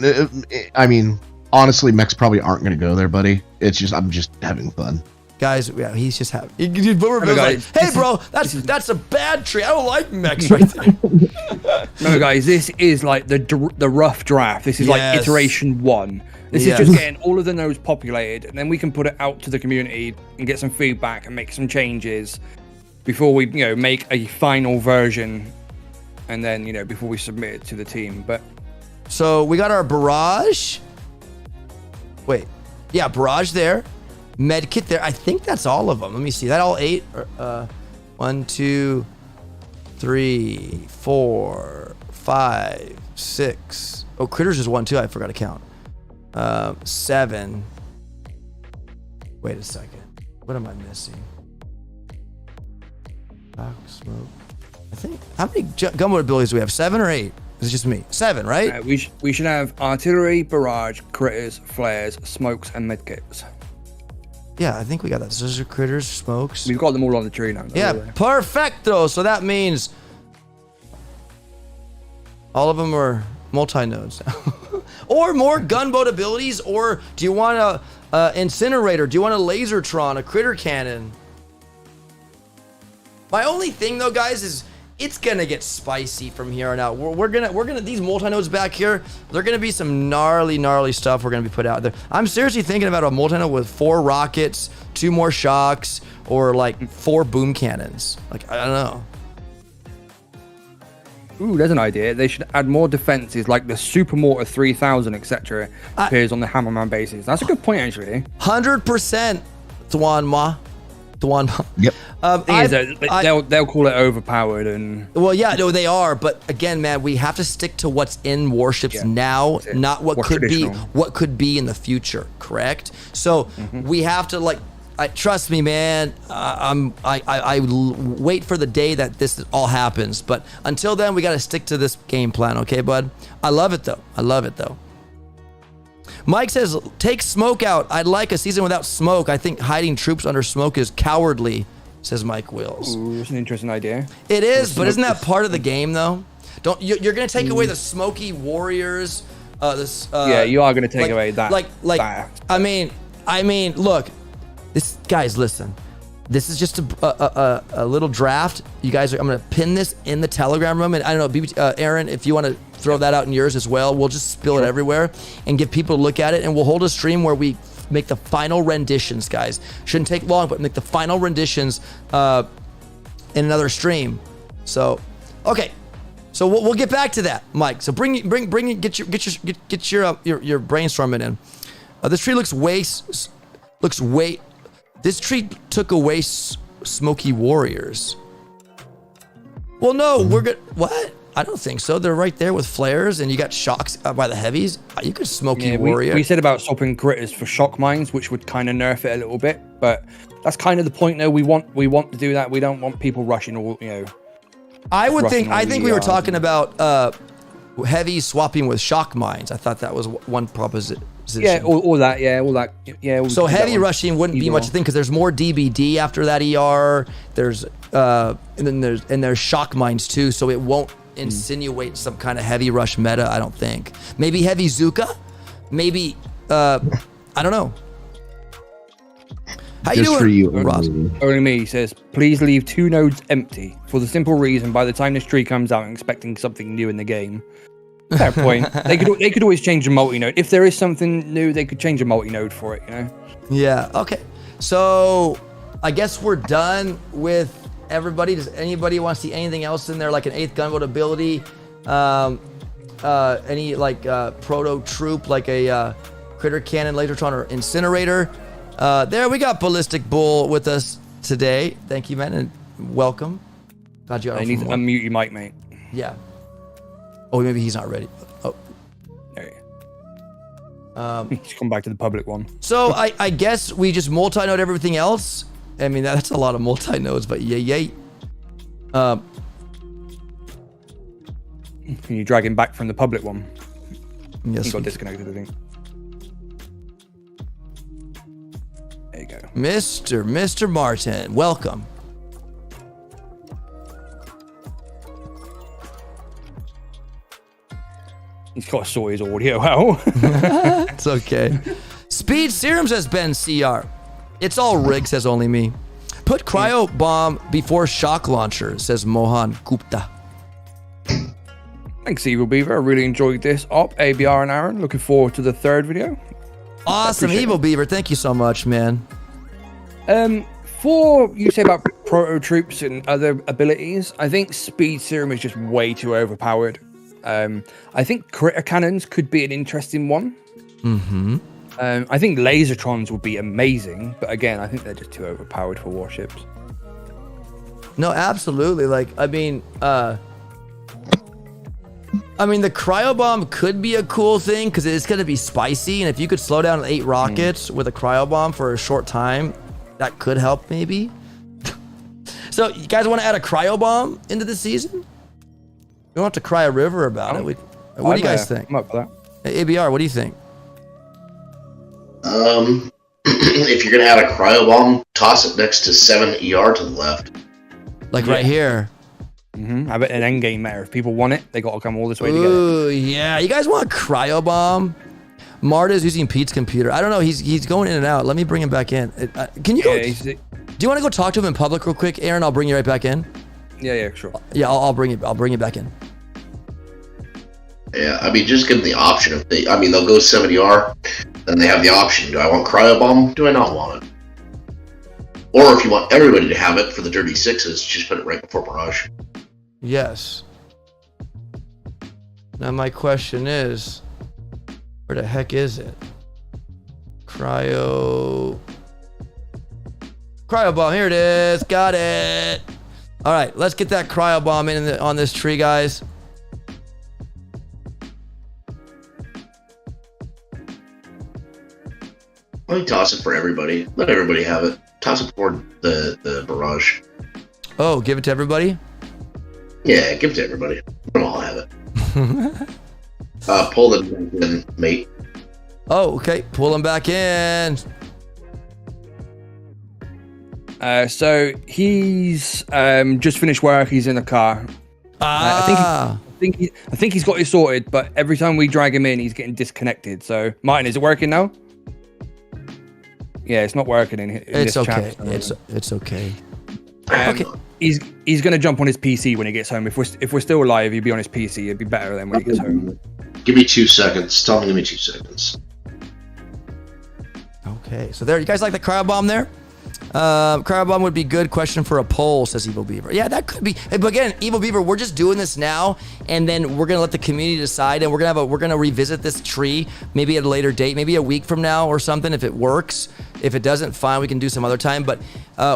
[SPEAKER 4] I mean, honestly, mechs probably aren't going to go there, buddy. It's just, I'm just having fun.
[SPEAKER 1] Guys, yeah, he's just having. Boomer Bill's like, hey, bro, that's a bad tree. I don't like mechs right there.
[SPEAKER 3] No, guys, this is like the rough draft. This is like iteration 1. This is just getting all of the nodes populated, and then we can put it out to the community and get some feedback and make some changes before we, make a final version, and then, before we submit it to the team. But
[SPEAKER 1] so we got our barrage. Wait, yeah, barrage there. Med kit there. I think that's all of them. Let me see. That all 8? 1, 2, 3, 4, 5, 6. Oh, critters is 1 too. I forgot to count. 7. Wait a second. What am I missing? Back smoke. I think. How many gunboat abilities do we have? 7 or 8? It's just me. 7, right?
[SPEAKER 3] We should have artillery, barrage, critters, flares, smokes, and medkits.
[SPEAKER 1] Yeah, I think we got that. Scissor, critters, smokes.
[SPEAKER 3] We've got them all on the tree now.
[SPEAKER 1] Yeah, perfecto. So that means all of them are multi-nodes. Or more gunboat abilities, or do you want a incinerator? Do you want a lasertron, a critter cannon? My only thing though, guys, is it's gonna get spicy from here on out. We're gonna these multi-nodes back here, they're gonna be some gnarly stuff we're gonna be put out there. I'm seriously thinking about a multi-node with 4 rockets, 2 more shocks, or like 4 boom cannons. Like, I don't know.
[SPEAKER 3] Ooh, there's an idea. They should add more defenses like the Super Mortar 3000, etc. appears on the Hammerman bases. That's a good point, actually.
[SPEAKER 1] 100%, Thwanma.
[SPEAKER 4] Yep.
[SPEAKER 3] They'll call it overpowered and.
[SPEAKER 1] Well, yeah, no, they are, but again, man, we have to stick to what's in Warships now, not what could be in the future. Correct? So we have to trust me, man. I wait for the day that this all happens, but until then, we got to stick to this game plan, okay, bud? I love it though. Mike says, take smoke out. I'd like a season without smoke. I think hiding troops under smoke is cowardly, says Mike Wills.
[SPEAKER 3] Ooh, that's an interesting idea.
[SPEAKER 1] It is, but isn't that part of the game, though? You're going to take away the smoky warriors.
[SPEAKER 3] Yeah, you are going to take away that.
[SPEAKER 1] I mean, look, guys, listen. This is just a little draft. You guys I'm going to pin this in the Telegram room. And I don't know, Aaron, if you want to throw that out in yours as well, we'll just spill it everywhere and give people a look at it. And we'll hold a stream where we make the final renditions, guys. Shouldn't take long, but make the final renditions in another stream. So, okay. So we'll get back to that, Mike. So get your brainstorming in. This tree This tree took away smoky warriors. Well, no, we're good. What? I don't think so. They're right there with flares, and you got shocks by the heavies. You could smoky warrior.
[SPEAKER 3] We said about swapping critters for shock mines, which would kind of nerf it a little bit, but that's kind of the point. Though we want to do that. We don't want people rushing all.
[SPEAKER 1] I think we were talking about heavy swapping with shock mines. I thought that was one proposition.
[SPEAKER 3] Yeah, all that. Yeah.
[SPEAKER 1] So heavy rushing wouldn't be much a thing because there's more DBD after that ER. There's and there's shock mines too, so it won't insinuate some kind of heavy rush meta. I don't think. Maybe heavy Zuka. Maybe I don't know. How you doing,
[SPEAKER 4] for you,
[SPEAKER 1] Ross?
[SPEAKER 3] Only me says, please leave 2 nodes empty for the simple reason by the time this tree comes out, I'm expecting something new in the game. Fair point. They could always change a multi-node. If there is something new, they could change a multi-node for it,
[SPEAKER 1] Yeah, okay. So I guess we're done with everybody. Does anybody want to see anything else in there, like an 8th gunboat ability? Any proto troop, like a critter cannon, lasertron, or incinerator? There we got Ballistic Bull with us today. Thank you, man, and welcome. Glad you got.
[SPEAKER 3] I need to unmute your mic, mate.
[SPEAKER 1] Yeah. Oh, maybe he's not ready. Oh,
[SPEAKER 3] there you go. He's come back to the public one.
[SPEAKER 1] So I guess we just multi-node everything else. I mean, that's a lot of multi-nodes, but yay.
[SPEAKER 3] Can you drag him back from the public one?
[SPEAKER 1] Yes.
[SPEAKER 3] He got disconnected, I think. There you go.
[SPEAKER 1] Mr. Martin, welcome.
[SPEAKER 3] He's got to sort his audio out.
[SPEAKER 1] It's okay. Speed Serums has been CR. It's all rigged, says only me. Put cryo bomb before shock launcher, says Mohan Gupta.
[SPEAKER 3] Thanks, Evil Beaver. I really enjoyed this. ABR and Aaron. Looking forward to the 3rd video.
[SPEAKER 1] Awesome, Evil Beaver. Thank you so much, man.
[SPEAKER 3] For you say about proto troops and other abilities, I think Speed Serum is just way too overpowered. I think critter cannons could be an interesting one. I think lasertrons would be amazing, but again, I think they're just too overpowered for warships.
[SPEAKER 1] No, absolutely. I mean, the cryo bomb could be a cool thing because it's going to be spicy, and if you could slow down 8 rockets with a cryo bomb for a short time, that could help maybe. So, you guys want to add a cryo bomb into the season? don't have to cry a river about it. What do you guys think?
[SPEAKER 3] I'm up for that.
[SPEAKER 1] ABR, what do you think?
[SPEAKER 2] If you're gonna add a cryo bomb, toss it next to 7 ER to the left.
[SPEAKER 1] Like right here.
[SPEAKER 3] Have it an end game matter. If people want it, they got to come all this way to get it.
[SPEAKER 1] Ooh, yeah. You guys want a cryo bomb? Marta's using Pete's computer. I don't know. He's going in and out. Let me bring him back in. Can you go? Do you want to go talk to him in public real quick, Aaron? I'll bring you right back in.
[SPEAKER 3] Yeah, sure.
[SPEAKER 1] Yeah, I'll bring you. I'll bring you back in.
[SPEAKER 2] Yeah, I mean, just give them the option. If they, I mean, they'll go 7 ER, then they have the option. Do I want cryo bomb? Do I not want it? Or if you want everybody to have it for the dirty sixes, just put it right before barrage.
[SPEAKER 1] Yes. Now my question is, where the heck is it? Cryo bomb. Here it is. Got it. All right, let's get that cryo bomb on this tree, guys.
[SPEAKER 2] Let me toss it for everybody. Let everybody have it. Toss it for the barrage.
[SPEAKER 1] Oh, give it to everybody?
[SPEAKER 2] Yeah, give it to everybody. Let them all have it. Pull them in, mate.
[SPEAKER 1] Oh, okay. Pull him back in.
[SPEAKER 3] So he's just finished work. He's in the car. I think he's got it sorted. But every time we drag him in, he's getting disconnected. So Martin, is it working now? Yeah, it's not working in
[SPEAKER 1] it's
[SPEAKER 3] this
[SPEAKER 1] okay.
[SPEAKER 3] chat. So.
[SPEAKER 1] It's okay.
[SPEAKER 3] Okay. He's gonna jump on his PC when he gets home. If we're still alive, he'd be on his PC. It'd be better than when he gets home.
[SPEAKER 2] Give me 2 seconds. Tell him to give me 2 seconds.
[SPEAKER 1] Okay, so there. You guys like the cryo bomb there? Cryo bomb would be good. Question for a poll, says Evil Beaver. Yeah, that could be. But again, Evil Beaver, we're just doing this now, and then we're gonna let the community decide, and we're gonna revisit this tree maybe at a later date, maybe a week from now or something if it works. If it doesn't, fine, we can do some other time. But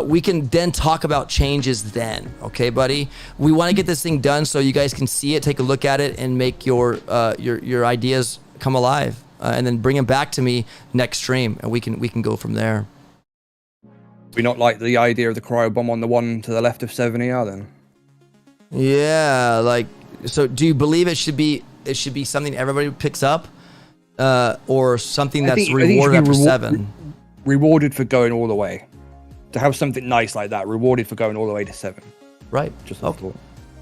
[SPEAKER 1] we can then talk about changes then. Okay, buddy. We want to get this thing done so you guys can see it, take a look at it, and make your ideas come alive, and then bring them back to me next stream, and we can go from there.
[SPEAKER 3] We not like the idea of the cryo bomb on the one to the left of 7ER then?
[SPEAKER 1] Yeah, like, so do you believe it should be something everybody picks up, or something that's rewarded after 7?
[SPEAKER 3] Rewarded for going all the way. To have something nice like that, rewarded for going all the way to 7.
[SPEAKER 1] Right.
[SPEAKER 3] Just
[SPEAKER 1] okay.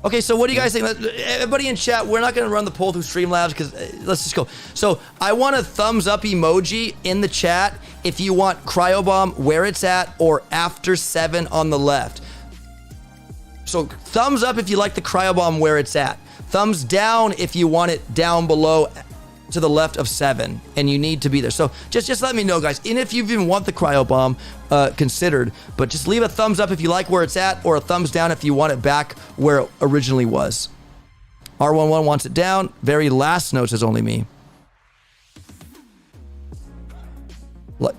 [SPEAKER 1] Okay, so what do you guys think? Everybody in chat, we're not going to run the poll through Streamlabs because let's just go. So I want a thumbs up emoji in the chat if you want cryo bomb where it's at or after 7 on the left. So thumbs up if you like the cryo bomb where it's at. Thumbs down if you want it down below to the left of 7 and you need to be there. So just let me know, guys. And if you even want the cryo bomb considered, but just leave a thumbs up if you like where it's at, or a thumbs down if you want it back where it originally was. R11 wants it down. Very last note says only me.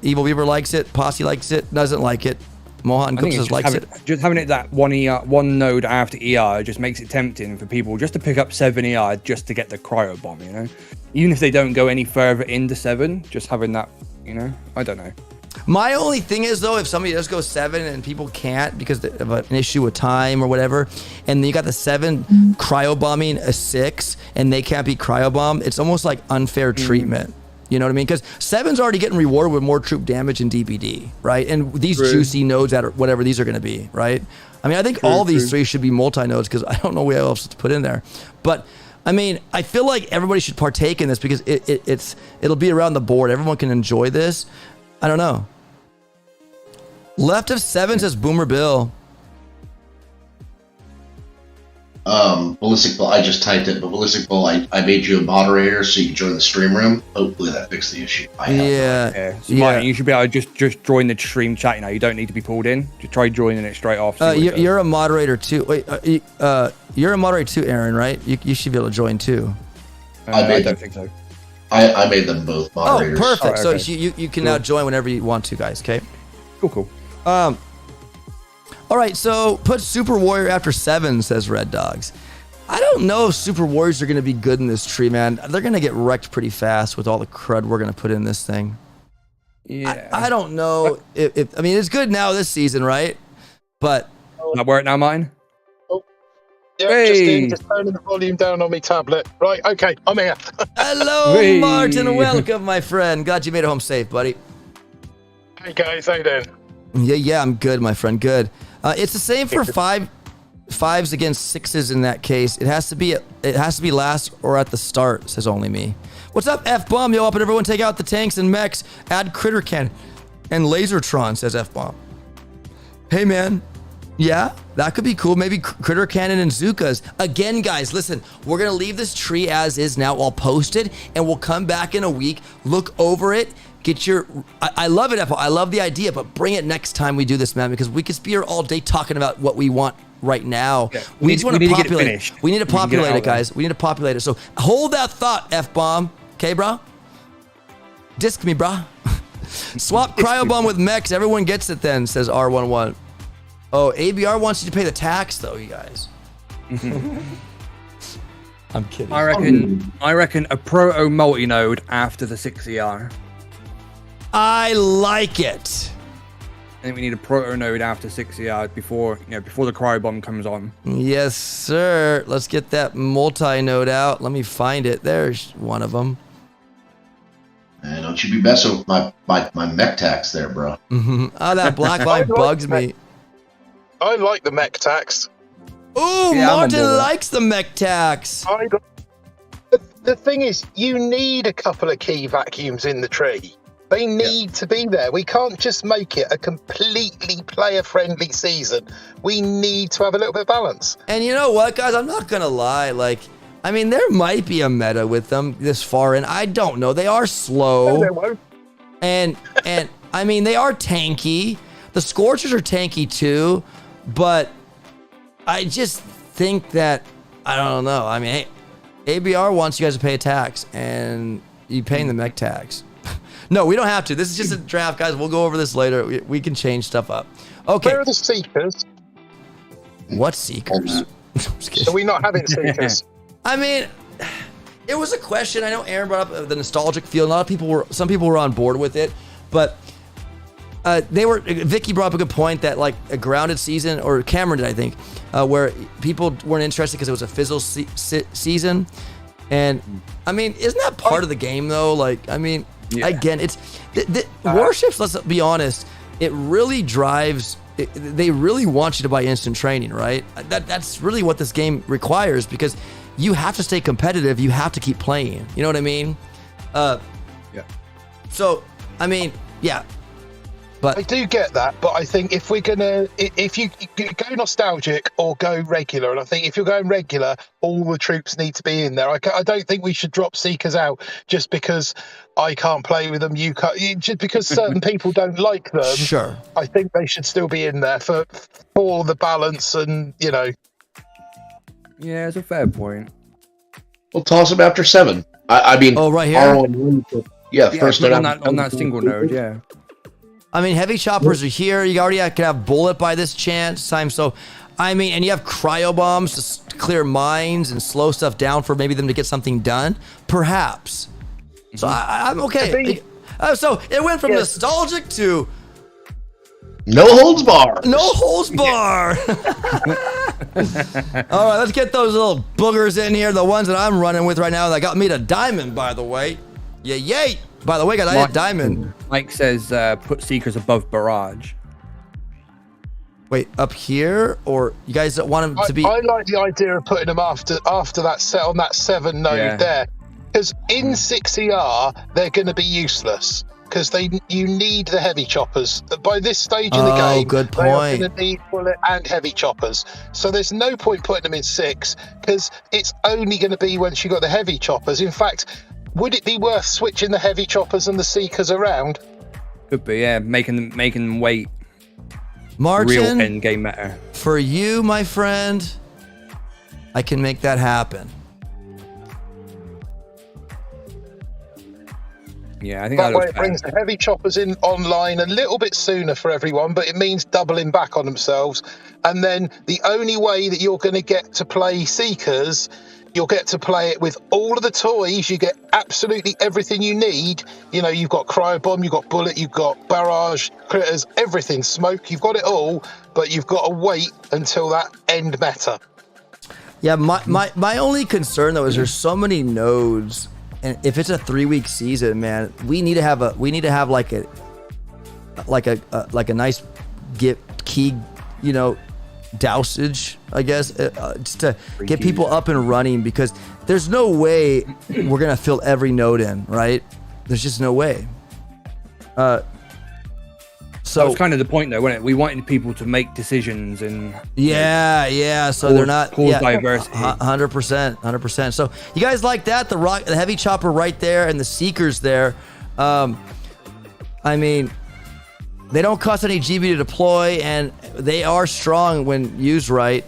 [SPEAKER 1] Evil Beaver likes it. Posse likes it. Doesn't like it. Mohan Cooks likes it.
[SPEAKER 3] Just having it that one node after ER just makes it tempting for people just to pick up 7 ER just to get the cryo bomb, you know? Even if they don't go any further into 7, just having that, you know? I don't know.
[SPEAKER 1] My only thing is, though, if somebody does go 7 and people can't because of an issue with time or whatever, and you got the 7 cryo bombing a 6 and they can't be cryo bomb, it's almost like unfair treatment. You know what I mean? Because 7's already getting rewarded with more troop damage and DPD, right? And these juicy nodes that are whatever these are going to be, right? I mean, I think all these 3 should be multi-nodes because I don't know what else to put in there. But I mean, I feel like everybody should partake in this because it'll be around the board. Everyone can enjoy this. I don't know. Left of 7 says Boomer Bill.
[SPEAKER 2] Ballistic Bull, I just typed it, but Ballistic Bull, I made you a moderator so you can join the stream room. Hopefully that fixed the issue.
[SPEAKER 3] So Martin, you should be able to just join the stream chat, you know, you don't need to be pulled in. Just try joining it straight off.
[SPEAKER 1] You're a moderator too. Wait, you're a moderator too, Aaron, right? You should be able to join too.
[SPEAKER 3] I don't think so.
[SPEAKER 2] I made them both moderators.
[SPEAKER 1] Oh, perfect.
[SPEAKER 3] Oh, okay.
[SPEAKER 1] So you can now join whenever you want to, guys, okay?
[SPEAKER 3] Cool.
[SPEAKER 1] All right, so put Super Warrior after 7, says Red Dogs. I don't know if Super Warriors are going to be good in this tree, man. They're going to get wrecked pretty fast with all the crud we're going to put in this thing.
[SPEAKER 3] Yeah.
[SPEAKER 1] I don't know if I mean, it's good now this season, right? But
[SPEAKER 3] not work now, Martin?
[SPEAKER 5] Yeah,
[SPEAKER 3] Hey.
[SPEAKER 5] just turning the volume down on my tablet. Right, okay, I'm here.
[SPEAKER 1] Hello,
[SPEAKER 3] Hey.
[SPEAKER 1] Martin. Welcome, my friend. Glad you made it home safe, buddy.
[SPEAKER 5] Hey guys, how you doing?
[SPEAKER 1] Yeah, I'm good, my friend. Good. It's the same for fives against sixes in that case. It has to be last or at the start, says only me. What's up, F-Bomb? Yo, up and everyone take out the tanks and mechs. Add Critter Cannon and Lasertron, says F-Bomb. Hey, man. Yeah, that could be cool. Maybe Critter Cannon and Zukas. Again, guys, listen, we're going to leave this tree as is now, all posted, and we'll come back in a week, look over it, get your... I love it, Apple. I love the idea, but bring it next time we do this, man, because we could be here all day talking about what we want right now.
[SPEAKER 3] Yeah,
[SPEAKER 1] we just want to populate.
[SPEAKER 3] Get it finished.
[SPEAKER 1] We need to populate it,
[SPEAKER 3] there.
[SPEAKER 1] guys. We need to populate it. So hold that thought, F-Bomb. Okay, bro? Disc me, bro. Swap Cryo Bomb with mechs. Everyone gets it then, says R11. Oh, ABR wants you to pay the tax, though, you guys. I'm kidding.
[SPEAKER 3] I reckon a proto multi-node after the 6ER.
[SPEAKER 1] I like it.
[SPEAKER 3] I think we need a proto node after 6ER before the cryo bomb comes on.
[SPEAKER 1] Yes, sir. Let's get that multi-node out. Let me find it. There's one of them.
[SPEAKER 2] Man, don't you be messing with my mech tax there, bro.
[SPEAKER 1] Oh, that black line bugs me.
[SPEAKER 5] I like the mech tax.
[SPEAKER 1] Ooh,
[SPEAKER 3] Yeah,
[SPEAKER 1] Martin likes the mech tax.
[SPEAKER 5] The thing is, you need a couple of key vacuums in the tree. They need to be there. We can't just make it a completely player-friendly season. We need to have a little bit of balance.
[SPEAKER 1] And you know what, guys? I'm not going to lie. There might be a meta with them this far in. I don't know. They are slow.
[SPEAKER 5] No, there won't.
[SPEAKER 1] And they are tanky. The Scorchers are tanky too. But I just think that, I don't know. I mean, hey, ABR wants you guys to pay a tax, and you paying the mech tax. No, we don't have to. This is just a draft, guys. We'll go over this later. We can change stuff up. Okay.
[SPEAKER 5] Where are the Seekers?
[SPEAKER 1] What Seekers?
[SPEAKER 5] Are we not having Seekers?
[SPEAKER 1] I mean, it was a question. I know Aaron brought up the nostalgic feel. Some people were on board with it, but Vicky brought up a good point that like a grounded season, or Cameron did, I think, where people weren't interested because it was a fizzle season. And I mean, isn't that part of the game though? Like, I mean, again, it's the Warships. Let's be honest. It really drives. They really want you to buy instant training, right? That's really what this game requires, because you have to stay competitive. You have to keep playing. You know what I mean?
[SPEAKER 3] Yeah.
[SPEAKER 1] So, I mean, yeah. But
[SPEAKER 5] I do get that, but I think if you go nostalgic or go regular, and I think if you're going regular, all the troops need to be in there. I don't think we should drop Seekers out just because I can't play with them. You can't, just because certain people don't like them.
[SPEAKER 1] Sure.
[SPEAKER 5] I think they should still be in there for the balance, and
[SPEAKER 3] Yeah, it's a fair point.
[SPEAKER 2] We'll toss them after 7. I mean,
[SPEAKER 1] Oh, right here?
[SPEAKER 2] R1, yeah, first
[SPEAKER 3] put
[SPEAKER 2] node
[SPEAKER 3] on that single node, yeah.
[SPEAKER 1] I mean, heavy choppers are here. You already can have bullet by this time. So, I mean, and you have cryo bombs to clear mines and slow stuff down for maybe them to get something done, perhaps. So I'm okay. So it went from nostalgic to
[SPEAKER 2] no holds bar.
[SPEAKER 1] no holds bar. All right, let's get those little boogers in here. The ones that I'm running with right now that got me to diamond, by the way. Yay! By the way, guys, I hit diamond.
[SPEAKER 3] Mike says put Seekers above Barrage.
[SPEAKER 1] Wait, up here, or you guys don't want them to be?
[SPEAKER 5] I like the idea of putting them after that set on that 7 node there, because in 6ER they're going to be useless, because you need the heavy choppers. By this stage in the game,
[SPEAKER 1] good
[SPEAKER 5] they are
[SPEAKER 1] point.
[SPEAKER 5] going to need bullet and heavy choppers. So there's no point putting them in 6, because it's only going to be once you got the heavy choppers. In fact, would it be worth switching the heavy choppers and the Seekers around?
[SPEAKER 3] Could be, yeah, making them wait.
[SPEAKER 1] Martin,
[SPEAKER 3] Real end game meta.
[SPEAKER 1] for you, my friend, I can make that happen.
[SPEAKER 3] Yeah, I think
[SPEAKER 5] That way it
[SPEAKER 3] fair.
[SPEAKER 5] brings the heavy choppers in online a little bit sooner for everyone, but it means doubling back on themselves. And then the only way that you're going to get to play Seekers, you'll get to play it with all of the toys. You get absolutely everything you need. You know, you've got Cryo Bomb, you've got Bullet, you've got Barrage, Critters, everything, Smoke. You've got it all, but you've got to wait until that end meta.
[SPEAKER 1] Yeah, my only concern though is there's so many nodes, and if it's a 3-week season, man, we need to have like a nice key, dousage, I guess, just to get people up and running, because there's no way we're gonna fill every node in, right? There's just no way. So
[SPEAKER 3] it's kind of the point, though, wasn't it? We wanted people to make decisions and
[SPEAKER 1] so they're not
[SPEAKER 3] diversity.
[SPEAKER 1] 100%. So you guys like that? The heavy chopper right there, and the seekers there. I mean, they don't cost any GB to deploy, and they are strong when used right.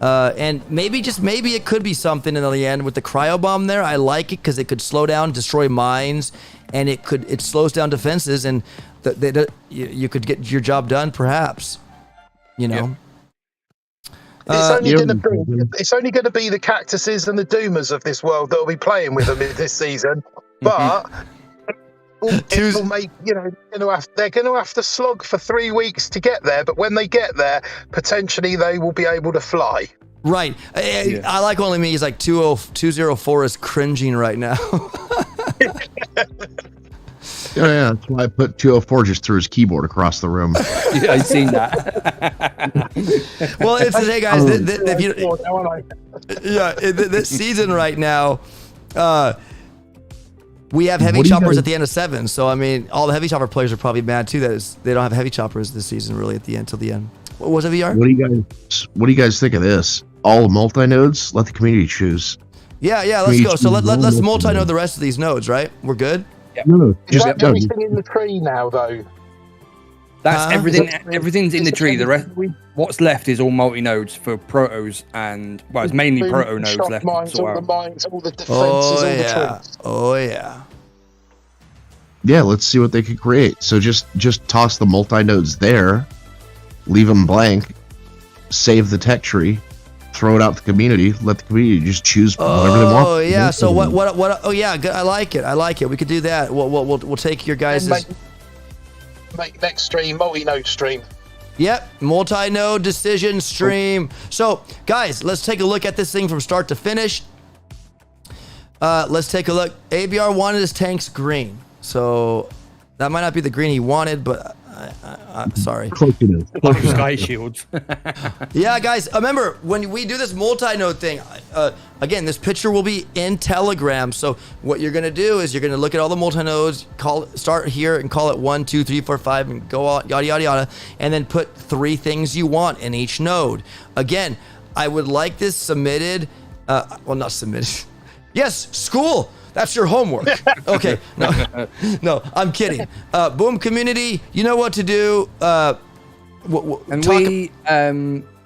[SPEAKER 1] And maybe it could be something in the end with the cryo bomb there. I like it because it could slow down, destroy mines, and it slows down defenses, and you could get your job done, perhaps.
[SPEAKER 5] It's only going to be the cactuses and the doomers of this world that will be playing with them this season, but it will make they're going to have to slog for 3 weeks to get there. But when they get there, potentially they will be able to fly.
[SPEAKER 1] Right. I like only me. He's like 204 is cringing right now.
[SPEAKER 4] Yeah, that's why I put 204 just through his keyboard across the room.
[SPEAKER 3] Yeah, I've seen that.
[SPEAKER 1] Well, it's hey guys, this season right now, we have heavy choppers at the end of 7. So I mean, all the heavy chopper players are probably mad too that they don't have heavy choppers this season really at the end till the end. What was it, VR?
[SPEAKER 4] What do you guys think of this? All multi-nodes? Let the community choose.
[SPEAKER 1] Yeah, let's go. So let's multi-node the rest of these nodes, right? We're good?
[SPEAKER 3] Yep.
[SPEAKER 4] No,
[SPEAKER 5] Is that everything in the tree now, though?
[SPEAKER 3] That's everything. Everything's in the tree. The rest, what's left is all multi-nodes for protos, and it's mainly proto nodes left.
[SPEAKER 5] Mines, all the mines, all the defenses, the trees.
[SPEAKER 1] Oh yeah.
[SPEAKER 4] Yeah, let's see what they could create. So just toss the multi-nodes there, leave them blank, save the tech tree, throw it out to the community, let the community just choose whatever they want.
[SPEAKER 1] Oh yeah. So what? Oh yeah. Good. I like it. We could do that. We'll take your guys'.
[SPEAKER 5] Make next stream multi-node stream.
[SPEAKER 1] Yep, multi-node decision stream. So guys, let's take a look at this thing from start to finish. Let's take a look. ABR wanted his tanks green, so that might not be the green he wanted, but I'm sorry.
[SPEAKER 3] Sky shields.
[SPEAKER 1] Yeah, guys, remember when we do this multi-node thing, again, this picture will be in Telegram. So what you're gonna do is you're gonna look at all the multi-nodes, start here and call it 1, 2, 3, 4, 5, and go on, yada yada yada, and then put 3 things you want in each node. Again, I would like this submitted. Well, not submitted. Yes, school. That's your homework. Okay, no, I'm kidding. Boom community, you know what to do.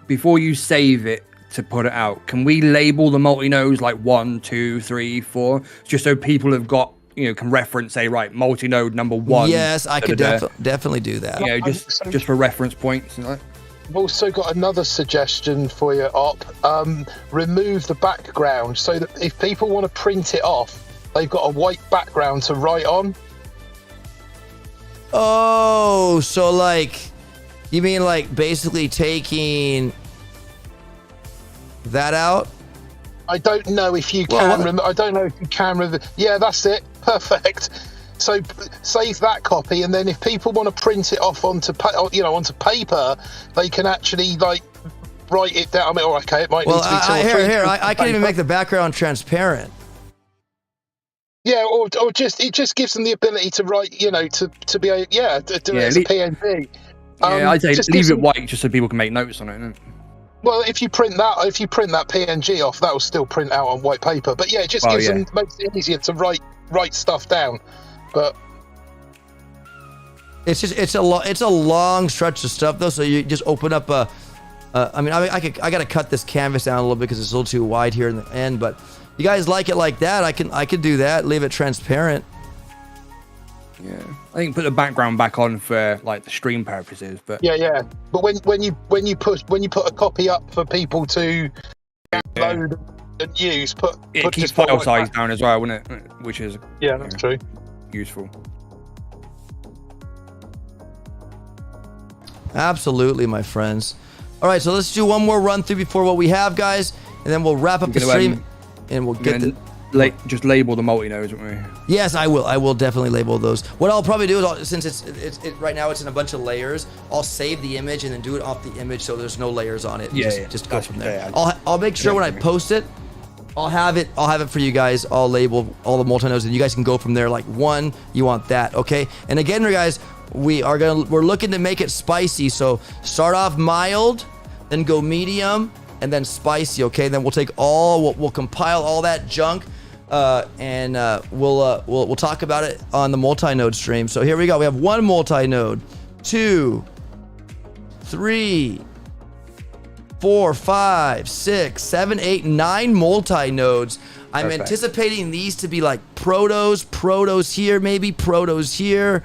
[SPEAKER 3] Before you save it to put it out, can we label the multi-nodes like 1, 2, 3, 4, just so people have got, can reference, say, right, multi-node number 1.
[SPEAKER 1] Yes, I could definitely do that.
[SPEAKER 3] Just for reference points.
[SPEAKER 5] I've also got another suggestion for you, Op. Remove the background so that if people want to print it off, they've got a white background to write on.
[SPEAKER 1] Oh, so you mean basically taking that out?
[SPEAKER 5] I don't know if you can. I don't know if you can. Yeah, that's it. Perfect. So save that copy, and then if people want to print it off onto paper, they can actually write it down. I mean, okay, it might need to be
[SPEAKER 1] I can even make the background transparent.
[SPEAKER 5] Yeah, or just it just gives them the ability to write, to be do it as a PNG.
[SPEAKER 3] I'd say leave it white just so people can make notes on it.
[SPEAKER 5] Well, if you print that PNG off, that will still print out on white paper. But yeah, it just makes it easier to write stuff down. But
[SPEAKER 1] it's a long stretch of stuff though. So you just open up I gotta cut this canvas down a little bit because it's a little too wide here in the end. But you guys like it like that? I could do that. Leave it transparent.
[SPEAKER 3] Yeah, I think put the background back on for the stream purposes. But
[SPEAKER 5] yeah. But when you put a copy up for people to download and use,
[SPEAKER 3] it keeps file size down as well, wouldn't it? Which is
[SPEAKER 5] that's true.
[SPEAKER 3] Useful.
[SPEAKER 1] Absolutely, my friends. All right, so let's do one more run through before what we have, guys, and and then we'll wrap up the stream, and we'll get the.
[SPEAKER 3] Just label the multi-nodes, won't we?
[SPEAKER 1] Yes, I will. I will definitely label those. What I'll probably do is, since it's right now it's in a bunch of layers, I'll save the image and then do it off the image so there's no layers on it. Just go from there. I'll make sure when I post it, I'll have it for you guys. I'll label all the multi-nodes, and you guys can go from there. Like one, you want that, okay? And again, guys, we're looking to make it spicy. So start off mild, then go medium, and then spicy, okay? Then we'll take we'll compile all that junk. And we'll talk about it on the multi-node stream. So here we go. We have 1 multi-node, 2, 3, 4, 5, 6, 7, 8, 9 multi-nodes. I'm anticipating these to be like protos here, maybe protos here,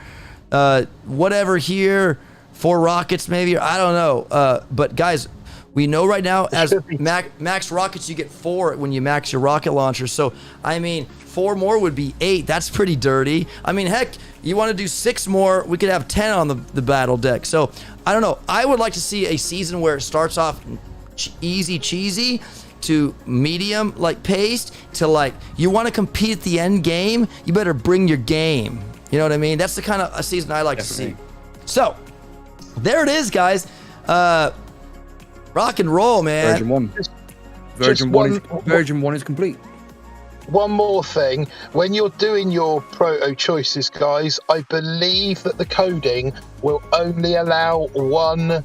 [SPEAKER 1] whatever here, 4 rockets maybe. I don't know. But guys, we know right now as max rockets, you get 4 when you max your rocket launcher. So, I mean, 4 more would be 8. That's pretty dirty. I mean, heck, you want to do 6 more, we could have 10 on the battle deck. So, I don't know. I would like to see a season where it starts off easy cheesy to medium like paced to like you want to compete at the end game, you better bring your game. You know what I mean? That's the kind of a season I like to see. So, there it is, guys. Rock and roll, man.
[SPEAKER 3] Version 1 is complete.
[SPEAKER 5] One more thing. When you're doing your proto choices, guys, I believe that the coding will only allow one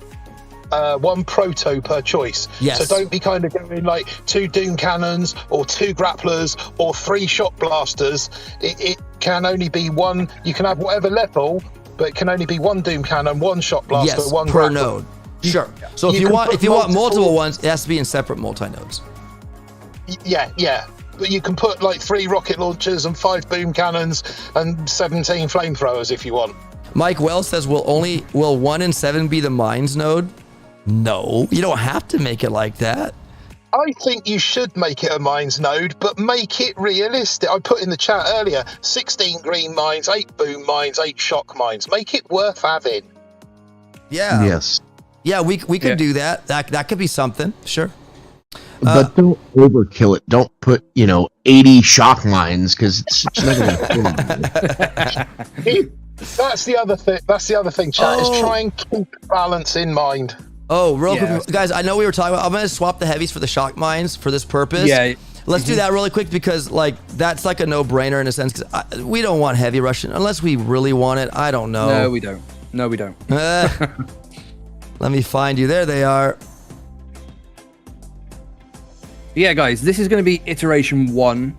[SPEAKER 5] proto per choice.
[SPEAKER 1] Yes.
[SPEAKER 5] So don't be kind of going like 2 doom cannons or 2 grapplers or 3 shock blasters. It can only be 1. You can have whatever level, but it can only be 1 doom cannon, 1 shock blaster, 1
[SPEAKER 1] per
[SPEAKER 5] grappler.
[SPEAKER 1] node. Sure. So if you want multiple ones, it has to be in separate multi-nodes.
[SPEAKER 5] Yeah. But you can put like 3 rocket launchers and 5 boom cannons and 17 flamethrowers if you want.
[SPEAKER 1] Mike Wells says, will 1 and 7 be the mines node? No, you don't have to make it like that.
[SPEAKER 5] I think you should make it a mines node, but make it realistic. I put in the chat earlier, 16 green mines, 8 boom mines, 8 shock mines. Make it worth having.
[SPEAKER 1] Yeah.
[SPEAKER 4] Yes.
[SPEAKER 1] Yeah, we could do that. That could be something. Sure.
[SPEAKER 4] But don't overkill it. Don't put 80 shock mines because it's never gonna kill.
[SPEAKER 5] That's the other thing, chat. Is try and keep balance in mind.
[SPEAKER 1] Oh, real quick, guys. I know we were talking about. I'm gonna swap the heavies for the shock mines for this purpose.
[SPEAKER 3] Yeah.
[SPEAKER 1] Let's do that really quick because that's like a no-brainer in a sense. Because we don't want heavy Russian unless we really want it. I don't know.
[SPEAKER 3] No, we don't.
[SPEAKER 1] Let me find you. There they are.
[SPEAKER 3] Yeah, guys, this is going to be iteration 1.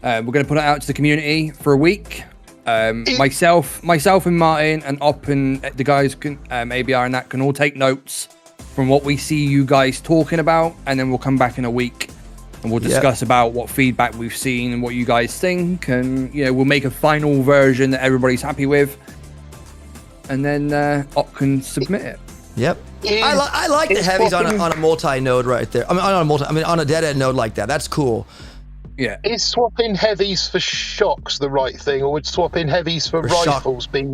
[SPEAKER 3] We're going to put it out to the community for a week. Myself and Martin and Op and the guys can ABR and that can all take notes from what we see you guys talking about, and then we'll come back in a week and we'll discuss about what feedback we've seen and what you guys think, and we'll make a final version that everybody's happy with, and then Op can submit it.
[SPEAKER 1] Yep. I like the heavies on a multi-node right there. On a dead-end node like that. That's cool.
[SPEAKER 3] Yeah.
[SPEAKER 5] Is swapping heavies for shocks the right thing, or would swapping heavies for rifles be...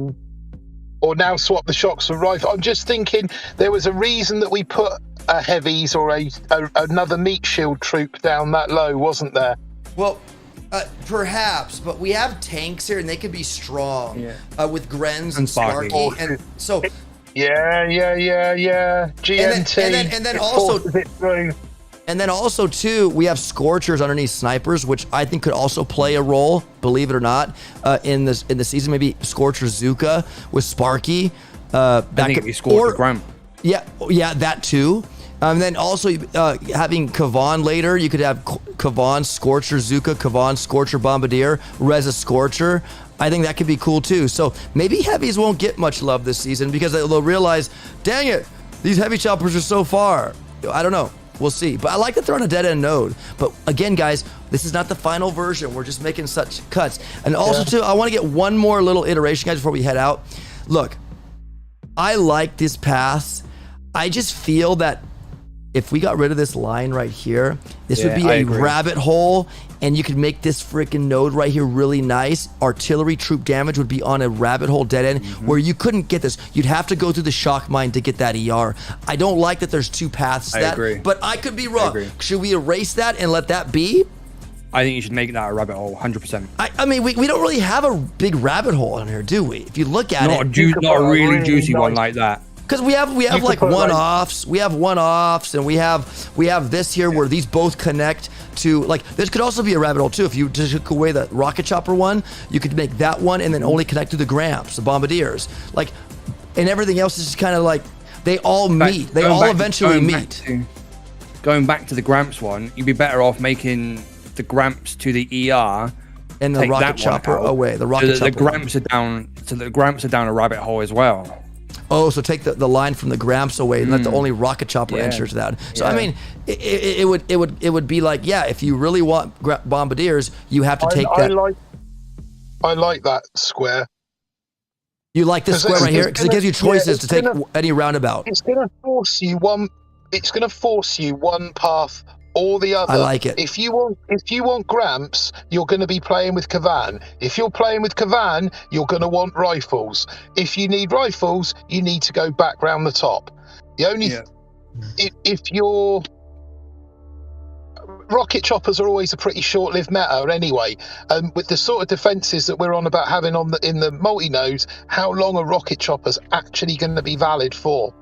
[SPEAKER 5] Or now swap the shocks for rifles? I'm just thinking there was a reason that we put a heavies or another meat shield troop down that low, wasn't there?
[SPEAKER 1] Well, perhaps, but we have tanks here and they could be strong with Grens and Sparky. And so...
[SPEAKER 5] Yeah. GMT.
[SPEAKER 1] And then also too, we have Scorchers underneath snipers, which I think could also play a role, believe it or not, in the season. Maybe Scorcher Zuka with Sparky.
[SPEAKER 3] I think it'd be Scorcher Grump.
[SPEAKER 1] Yeah, that too. And then also having Kavan later, you could have Kavan Scorcher Zuka, Kavan Scorcher Bombardier, Reza Scorcher. I think that could be cool too. So maybe heavies won't get much love this season because they'll realize, dang it, these heavy choppers are so far. I don't know. We'll see. But I like that they're on a dead-end node. But again, guys, this is not the final version. We're just making such cuts. And also, too, I want to get one more little iteration, guys, before we head out. Look, I like this path. I just feel that if we got rid of this line right here, this would be
[SPEAKER 3] I
[SPEAKER 1] a
[SPEAKER 3] agree.
[SPEAKER 1] rabbit hole, and you could make this freaking node right here really nice. Artillery troop damage would be on a rabbit hole dead end where you couldn't get this. You'd have to go through the shock mine to get that ER. I don't like that there's two paths to
[SPEAKER 3] I
[SPEAKER 1] that,
[SPEAKER 3] agree.
[SPEAKER 1] but I could be wrong.
[SPEAKER 3] agree.
[SPEAKER 1] Should we erase that and let that be?
[SPEAKER 3] I think you should make that a rabbit hole, 100%.
[SPEAKER 1] I mean, we don't really have a big rabbit hole in here, do we? If you look at
[SPEAKER 3] Not
[SPEAKER 1] it.
[SPEAKER 3] not a really
[SPEAKER 5] really
[SPEAKER 3] juicy one
[SPEAKER 5] nice-
[SPEAKER 3] like that.
[SPEAKER 1] Because we have
[SPEAKER 5] could
[SPEAKER 1] like
[SPEAKER 5] put, like-
[SPEAKER 1] one-offs, and we have this here where these both connect to, like, this could also be a rabbit hole too. If you just took away the rocket chopper one, you could make that one and then only connect to the Gramps, the bombardiers, like, and everything else is just kind of like they all meet. They all eventually meet.
[SPEAKER 3] Going back to the Gramps one, you'd be better off making the Gramps to the ER
[SPEAKER 1] And the
[SPEAKER 3] take
[SPEAKER 1] rocket
[SPEAKER 3] that one
[SPEAKER 1] chopper
[SPEAKER 3] out,
[SPEAKER 1] away. The
[SPEAKER 3] so
[SPEAKER 1] rocket
[SPEAKER 3] that
[SPEAKER 1] chopper.
[SPEAKER 3] the Gramps are down. So the Gramps are down a rabbit hole as well.
[SPEAKER 1] Oh, so take the line from the Gramps away and let the only rocket chopper
[SPEAKER 3] Yeah.
[SPEAKER 1] enter to that. So I
[SPEAKER 3] Yeah.
[SPEAKER 1] mean, it would be like, yeah, if you really want bombardiers, you have to take
[SPEAKER 5] I
[SPEAKER 1] that.
[SPEAKER 5] like that square.
[SPEAKER 1] You like this
[SPEAKER 5] 'Cause
[SPEAKER 1] square
[SPEAKER 5] it's
[SPEAKER 1] right here
[SPEAKER 5] gonna-
[SPEAKER 1] because it gives you
[SPEAKER 5] yeah,
[SPEAKER 1] choices
[SPEAKER 5] it's
[SPEAKER 1] to take
[SPEAKER 5] gonna-
[SPEAKER 1] any roundabout.
[SPEAKER 5] It's going to force you one. It's going to force you one path or the other.
[SPEAKER 1] I like it.
[SPEAKER 5] If you want Gramps, you're going to be playing with Kavan. If you're playing with Kavan, you're going to want rifles. If you need rifles, you need to go back round the top. The only if you're rocket choppers are always a pretty short-lived meta anyway. With the sort of defenses that we're on about having in the multi-nodes, how long are rocket choppers actually going to be valid for?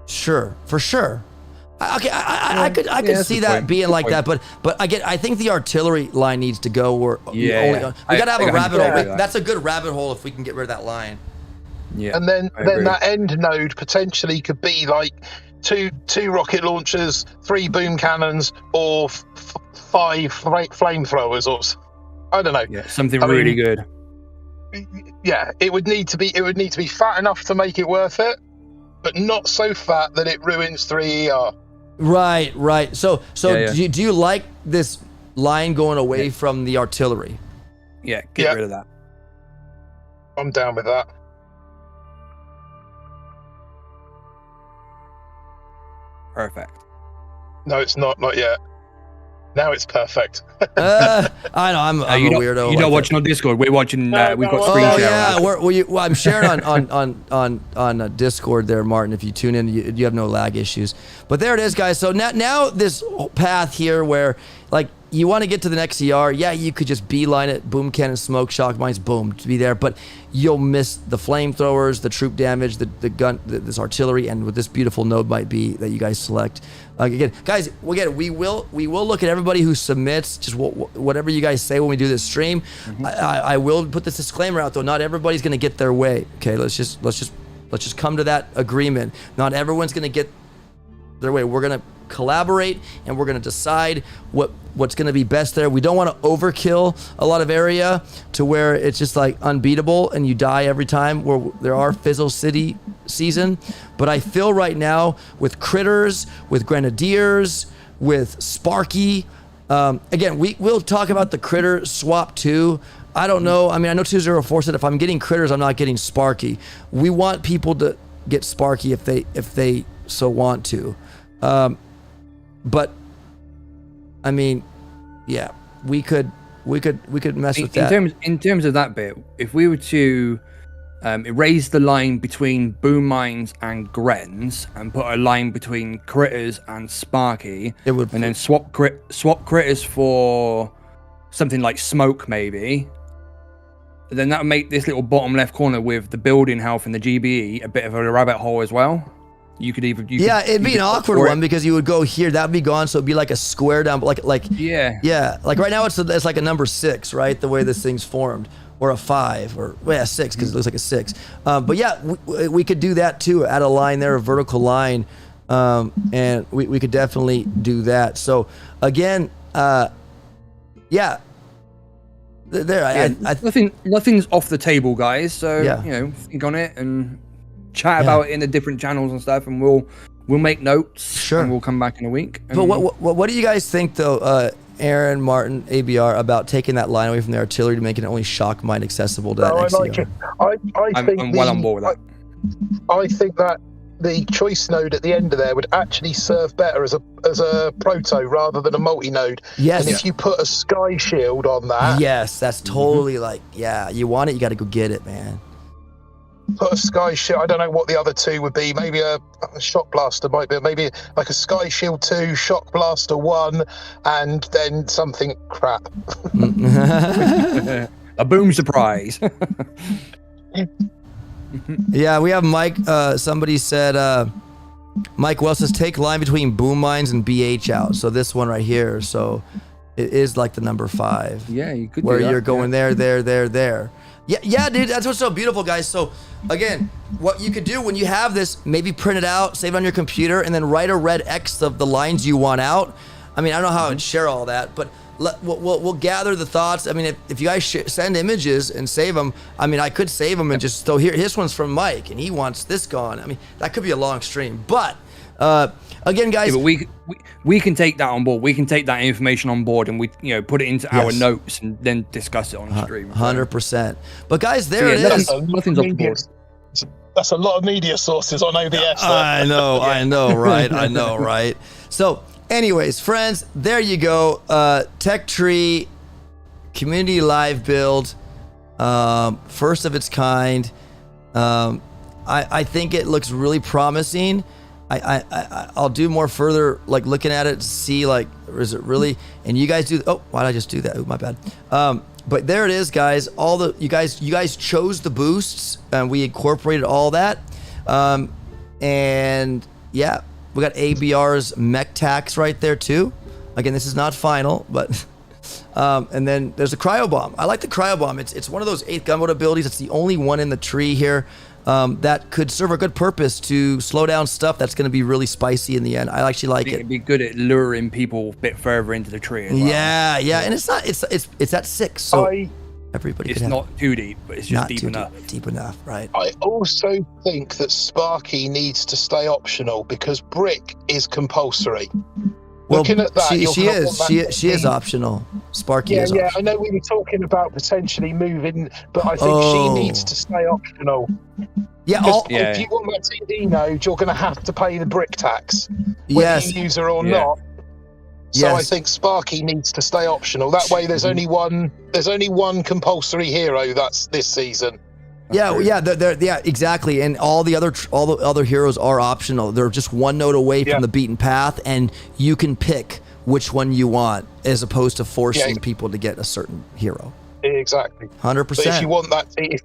[SPEAKER 1] Sure, for sure. Okay, I could
[SPEAKER 3] that's
[SPEAKER 1] see
[SPEAKER 3] the
[SPEAKER 1] that
[SPEAKER 3] point.
[SPEAKER 1] being
[SPEAKER 3] Good
[SPEAKER 1] like
[SPEAKER 3] point.
[SPEAKER 1] that, but I think the artillery line needs to go. Where we
[SPEAKER 3] Yeah.
[SPEAKER 1] gotta have a
[SPEAKER 3] I
[SPEAKER 1] rabbit
[SPEAKER 3] agree with
[SPEAKER 1] hole.
[SPEAKER 3] that.
[SPEAKER 1] That's a good rabbit hole if we can get rid of that line.
[SPEAKER 3] Yeah.
[SPEAKER 5] And then
[SPEAKER 3] I agree.
[SPEAKER 5] that end node potentially could be like two rocket launchers, 3 boom cannons, or 5 flamethrowers, or I don't know.
[SPEAKER 3] Yeah, something
[SPEAKER 5] I mean-
[SPEAKER 3] really good.
[SPEAKER 5] Yeah, it would need to be fat enough to make it worth it, but not so fat that it ruins 3ER.
[SPEAKER 1] Right. So
[SPEAKER 3] Yeah.
[SPEAKER 1] Do you like this line going away from the artillery?
[SPEAKER 3] Yeah, get
[SPEAKER 5] Yeah.
[SPEAKER 3] rid of that.
[SPEAKER 5] I'm down with that.
[SPEAKER 3] Perfect.
[SPEAKER 5] No, it's not yet. Now it's perfect.
[SPEAKER 1] I know I'm a
[SPEAKER 3] you're not,
[SPEAKER 1] weirdo.
[SPEAKER 3] You're
[SPEAKER 1] like
[SPEAKER 3] not
[SPEAKER 1] that.
[SPEAKER 3] watching on Discord. We're watching.
[SPEAKER 5] No,
[SPEAKER 3] We've got
[SPEAKER 5] no,
[SPEAKER 3] screen
[SPEAKER 1] Oh
[SPEAKER 3] share.
[SPEAKER 1] yeah,
[SPEAKER 3] on.
[SPEAKER 1] well, I'm sharing on Discord there, Martin. If you tune in, you have no lag issues. But there it is, guys. So now this path here, where like you want to get to the next CR, yeah, you could just beeline it, boom cannon, smoke, shock mines, boom, to be there. But you'll miss the flamethrowers, the troop damage, the gun, this artillery, and what this beautiful node might be that you guys select. Again, guys, we will look at everybody who submits. Just whatever you guys say when we do this stream. I will put this disclaimer out though. Not everybody's gonna get their way. Okay, let's just come to that agreement. Not everyone's gonna get their way. We're gonna collaborate and we're gonna decide what's gonna be best there. We don't want to overkill a lot of area to where it's just like unbeatable and you die every time. Where there are Fizzle City season, but I feel right now with critters, with grenadiers, with Sparky. Again, we'll talk about the critter swap too. I don't know. I mean, I know 204 said if I'm getting critters, I'm not getting Sparky. We want people to get Sparky if they so want to. But I mean, yeah, we could mess with that.
[SPEAKER 3] In terms of that bit, if we were to erase the line between boom mines and Grens and put a line between critters and Sparky,
[SPEAKER 1] It would-
[SPEAKER 3] and then swap critters for something like smoke maybe, then that would make this little bottom left corner with the building health and the GBE a bit of a rabbit hole as well. You could even
[SPEAKER 1] It'd be an awkward one because you would go here, that'd be gone, so it'd be like a square down, like
[SPEAKER 3] yeah.
[SPEAKER 1] like right now it's like a number 6, right? The way this thing's formed, or a 5, or 6 because it looks like a 6. But yeah, we could do that too. Add a line there, a vertical line, and we could definitely do that. So again, yeah. There,
[SPEAKER 3] Nothing's off the table, guys. So
[SPEAKER 1] Yeah.
[SPEAKER 3] think on it and chat about it in the different channels and stuff, and we'll make notes.
[SPEAKER 1] Sure.
[SPEAKER 3] And we'll come back in a week.
[SPEAKER 1] But what do you guys think though, Aaron, Martin, ABR, about taking that line away from the artillery to making it only shock mine accessible to that
[SPEAKER 5] No, I
[SPEAKER 1] next
[SPEAKER 5] like
[SPEAKER 1] CR?
[SPEAKER 5] it. I think
[SPEAKER 3] I'm well on board with that.
[SPEAKER 5] I think that the choice node at the end of there would actually serve better as a proto rather than a multi-node.
[SPEAKER 1] Yes.
[SPEAKER 5] And if you put a sky shield on that,
[SPEAKER 1] Yes, that's totally like, yeah, you want it, you got to go get it, man.
[SPEAKER 5] put a sky shield. I don't know what the other two would be. Maybe a shock blaster might be. Maybe like a sky shield 2, shock blaster 1, and then something crap.
[SPEAKER 3] A boom surprise.
[SPEAKER 1] Yeah, we have Mike. Somebody said, Mike Wells says, take line between boom mines and BH out. So this one right here. So it is like the number 5.
[SPEAKER 3] Yeah, you could
[SPEAKER 1] where
[SPEAKER 3] do that,
[SPEAKER 1] you're going there. Yeah, dude, that's what's so beautiful, guys. So again, what you could do when you have this, maybe print it out, save it on your computer, and then write a red X of the lines you want out. I mean, I don't know how I'd share all that, but we'll gather the thoughts. I mean, if you guys send images and save them, I mean, I could save them and just throw here. This one's from Mike, and he wants this gone. I mean, that could be a long stream, but again, guys,
[SPEAKER 3] Yeah, but we can take that on board. We can take that information on board, and we put it into our notes and then discuss it on the stream.
[SPEAKER 1] 100%. But guys, there it
[SPEAKER 3] nothing-
[SPEAKER 1] is.
[SPEAKER 3] Nothing's off the board.
[SPEAKER 5] That's a lot of media sources on OBS.
[SPEAKER 1] I know, right? I know, right? So, anyways, friends, there you go. Tech Tree Community Live build, first of its kind. I think it looks really promising. I'll do more further, like looking at it to see, like, is it really? And you guys do. Oh, why did I just do that? Oh, my bad. But there it is, guys. You guys chose the boosts, and we incorporated all that. And yeah, we got ABR's mech tax right there too. Again, this is not final, but and then there's a cryo bomb. I like the cryo bomb. It's one of those 8th gunboat abilities. It's the only one in the tree here. That could serve a good purpose to slow down stuff that's going to be really spicy in the end. I actually like it.
[SPEAKER 3] It'd be good at luring people a bit further into the tree as well.
[SPEAKER 1] Yeah, and it's at 6, so everybody.
[SPEAKER 3] It's
[SPEAKER 1] could
[SPEAKER 3] not too deep, but it's just deep enough.
[SPEAKER 1] Deep enough, right?
[SPEAKER 5] I also think that Sparky needs to stay optional because brick is compulsory.
[SPEAKER 1] Well,
[SPEAKER 5] Looking at that,
[SPEAKER 1] she is optional. Sparky is
[SPEAKER 5] Yeah,
[SPEAKER 1] optional.
[SPEAKER 5] I know we were talking about potentially moving, but I think she needs to stay optional.
[SPEAKER 1] Yeah,
[SPEAKER 5] If you want that TD node, you're going to have to pay the brick tax, whether
[SPEAKER 1] yes,
[SPEAKER 5] you use her or not. So I think Sparky needs to stay optional. That way, there's only one compulsory hero that's this season.
[SPEAKER 1] yeah, exactly. And all the other heroes are optional. They're just one node away from the beaten path, and you can pick which one you want, as opposed to forcing people to get a certain hero.
[SPEAKER 5] Exactly.
[SPEAKER 1] 100%.
[SPEAKER 5] But if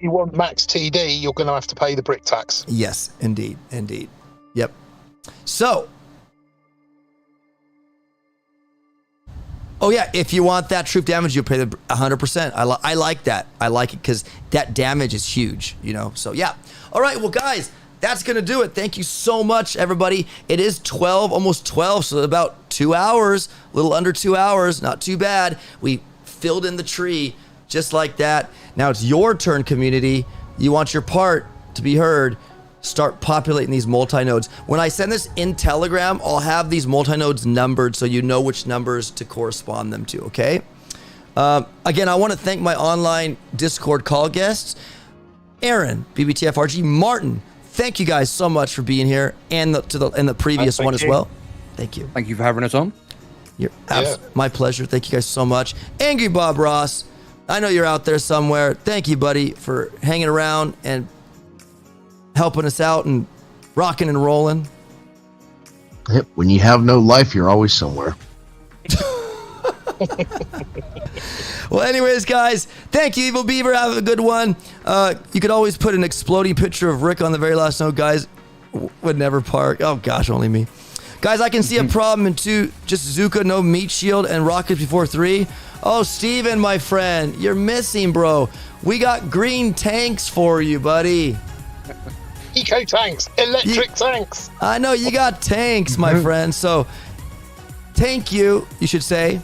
[SPEAKER 5] you want max TD, you're going to have to pay the brick tax.
[SPEAKER 1] Yes, indeed. Yep. So, oh yeah, if you want that troop damage, you pay the 100%. I like that. I like it because that damage is huge, So yeah. All right, well guys, that's gonna do it. Thank you so much, everybody. It is 12, almost 12, so about 2 hours, a little under 2 hours. Not too bad. We filled in the tree just like that. Now it's your turn, community. You want your part to be heard. Start populating these multi-nodes. When I send this in Telegram, I'll have these multi-nodes numbered so you know which numbers to correspond them to, okay? Again, I want to thank my online Discord call guests, Aaron, BBTFRG, Martin. Thank you guys so much for being here, and the previous one as well. Thank you.
[SPEAKER 3] Thank you for having us on.
[SPEAKER 1] My pleasure. Thank you guys so much. Angry Bob Ross, I know you're out there somewhere. Thank you, buddy, for hanging around and helping us out and rocking and rolling.
[SPEAKER 4] Yep. When you have no life, you're always somewhere.
[SPEAKER 1] Well, anyways, guys, thank you, Evil Beaver. Have a good one. You could always put an exploding picture of Rick on the very last note, guys. Would never park. Oh, gosh, only me. Guys, I can see a problem in 2. Just Zuka, no meat shield, and rockets before 3. Oh, Steven, my friend, you're missing, bro. We got green tanks for you, buddy.
[SPEAKER 5] Eco tanks, electric tanks.
[SPEAKER 1] I know you got tanks, my friend. So, thank you should say.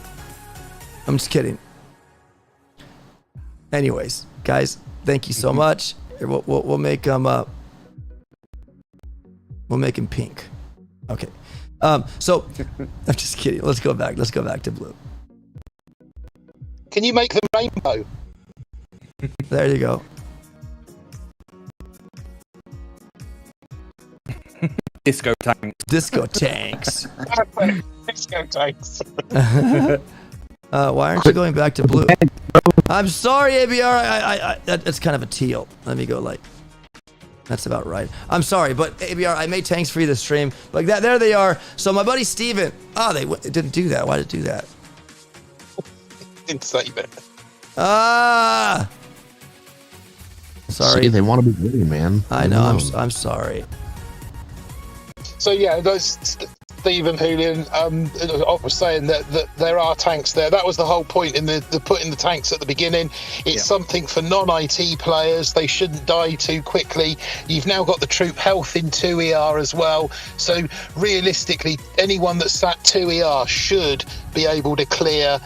[SPEAKER 1] I'm just kidding. Anyways, guys, thank you so much. Here, we'll make them up. We'll make him pink. Okay. So, I'm just kidding. Let's go back to blue.
[SPEAKER 5] Can you make them rainbow?
[SPEAKER 1] There you go.
[SPEAKER 3] Disco tanks.
[SPEAKER 1] Disco tanks.
[SPEAKER 5] Disco tanks.
[SPEAKER 1] Why aren't you going back to blue? I'm sorry, ABR. That's kind of a teal. Let me go like. That's about right. I'm sorry, but ABR, I made tanks for you this stream. Like that, there they are. So my buddy Steven. Oh, they didn't do that. Why did it do that?
[SPEAKER 5] Didn't save it.
[SPEAKER 1] Ah. Sorry.
[SPEAKER 4] See, they want to be greedy, man.
[SPEAKER 1] I know. I'm sorry.
[SPEAKER 5] So yeah, those Stephen Hoolian was saying that there are tanks there. That was the whole point in the putting the tanks at the beginning. It's something for non-IT players. They shouldn't die too quickly. You've now got the troop health in 2ER as well. So realistically, anyone that's sat 2ER should be able to clear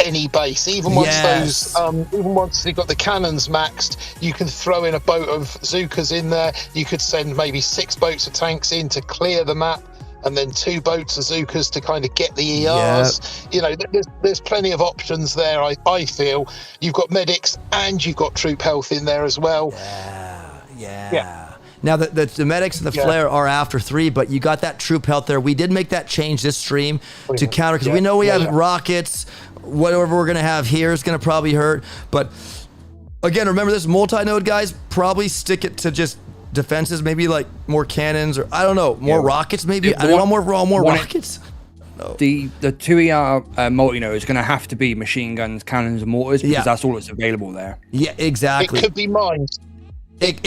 [SPEAKER 5] any base. Even once even once you've got the cannons maxed, you can throw in a boat of Zookas in there. You could send maybe 6 boats of tanks in to clear the map, and then 2 boats of Zookas to kind of get the ERs. You know, there's plenty of options there. I feel you've got medics and you've got troop health in there as well. Yeah.
[SPEAKER 1] Now, the medics and the flare are after 3, but you got that troop health there. We did make that change this stream to counter, because we know we have rockets. Whatever we're going to have here is going to probably hurt. But, again, remember this multi-node, guys. Probably stick it to just defenses, maybe like more cannons, or I don't know, more rockets maybe. I don't know, more rockets. No.
[SPEAKER 3] The 2ER multi-node is going to have to be machine guns, cannons, and mortars, because that's all that's available there.
[SPEAKER 1] Yeah, exactly.
[SPEAKER 5] It could be mines. Eight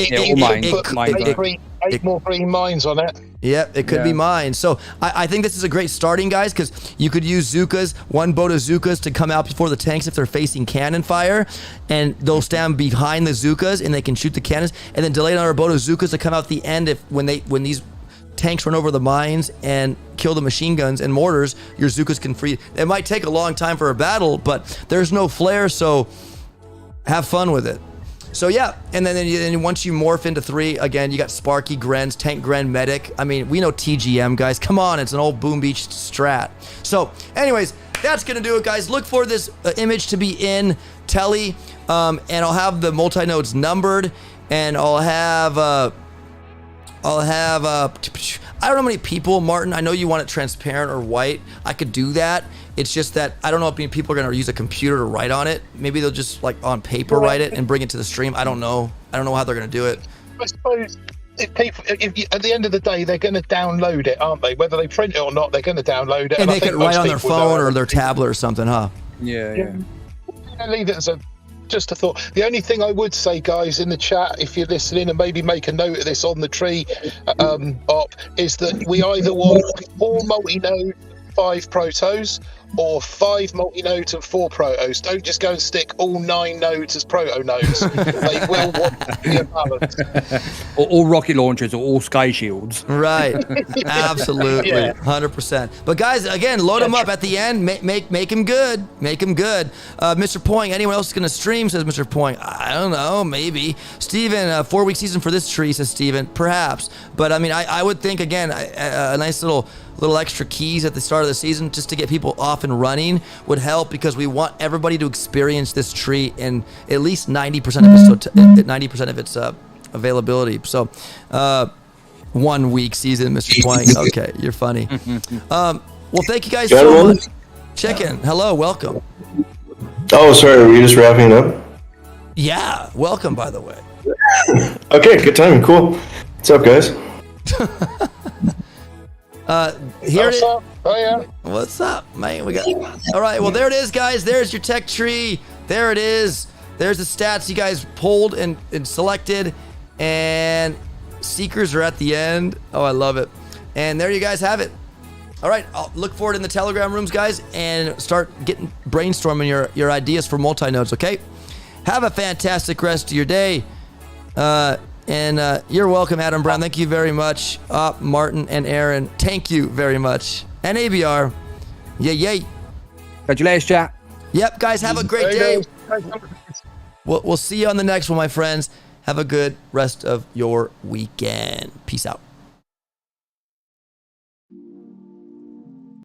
[SPEAKER 5] more green mines on it.
[SPEAKER 1] Yep, it could be mine. So I think this is a great starting, guys, because you could use Zookas, 1 boat of Zookas to come out before the tanks if they're facing cannon fire, and they'll stand behind the Zookas and they can shoot the cannons, and then delay another boat of Zookas to come out the end when these tanks run over the mines and kill the machine guns and mortars. Your Zookas can free. It might take a long time for a battle, but there's no flare, so have fun with it. So yeah, and then once you morph into 3, again, you got Sparky, Grens, Tank Gren, Medic. I mean, we know TGM, guys. Come on, it's an old Boom Beach strat. So anyways, that's going to do it, guys. Look for this image to be in Telly, and I'll have the multi-nodes numbered, and I'll have I don't know how many people, Martin. I know you want it transparent or white. I could do that. It's just that I don't know if people are going to use a computer to write on it. Maybe they'll just like on paper write it and bring it to the stream. I don't know. I don't know how they're going to do it.
[SPEAKER 5] I suppose at the end of the day, they're going to download it, aren't they? Whether they print it or not, they're going to download it.
[SPEAKER 1] And they could write on their phone or their tablet or something, huh?
[SPEAKER 3] Yeah.
[SPEAKER 5] Leave it as just a thought. The only thing I would say, guys, in the chat, if you're listening, and maybe make a note of this on the tree op, is that we either want 4 multi-node, 5 protos, or 5 multi-nodes and 4 protos. Don't just go and stick all 9 nodes as proto nodes. They will want to be a balance.
[SPEAKER 3] Or all rocket launchers or all sky shields.
[SPEAKER 1] Right. Absolutely. 100%. But guys, again, load them up at the end. Make them good. Make them good. Mr. Poing, anyone else is going to stream, says Mr. Poing. I don't know, maybe. Steven, 4-week season for this tree, says Steven. Perhaps. But I mean, I would think, again, a nice little extra keys at the start of the season just to get people off and running would help, because we want everybody to experience this tree in at least 90% of its availability. So 1 week season, Mr. Plank. Okay, you're funny. Well, thank you guys so much. Chicken, hello, welcome.
[SPEAKER 6] Oh, sorry, were you just wrapping it up?
[SPEAKER 1] Yeah, welcome, by the way.
[SPEAKER 6] Okay, good timing, cool. What's up, guys?
[SPEAKER 1] Here it is.
[SPEAKER 5] Oh, yeah.
[SPEAKER 1] What's up, man? We got. All right. Well, there it is, guys. There's your tech tree. There it is. There's the stats you guys pulled and selected, and seekers are at the end. Oh, I love it. And there you guys have it. All right. I'll look for it in the Telegram rooms, guys, and start brainstorming your ideas for multi-nodes. Okay. Have a fantastic rest of your day. And you're welcome, Adam Brown. Thank you very much. Martin and Aaron, thank you very much. And ABR, yay.
[SPEAKER 3] Congratulations, chat.
[SPEAKER 1] Yep, guys, have a great day. We'll see you on the next one, my friends. Have a good rest of your weekend. Peace out.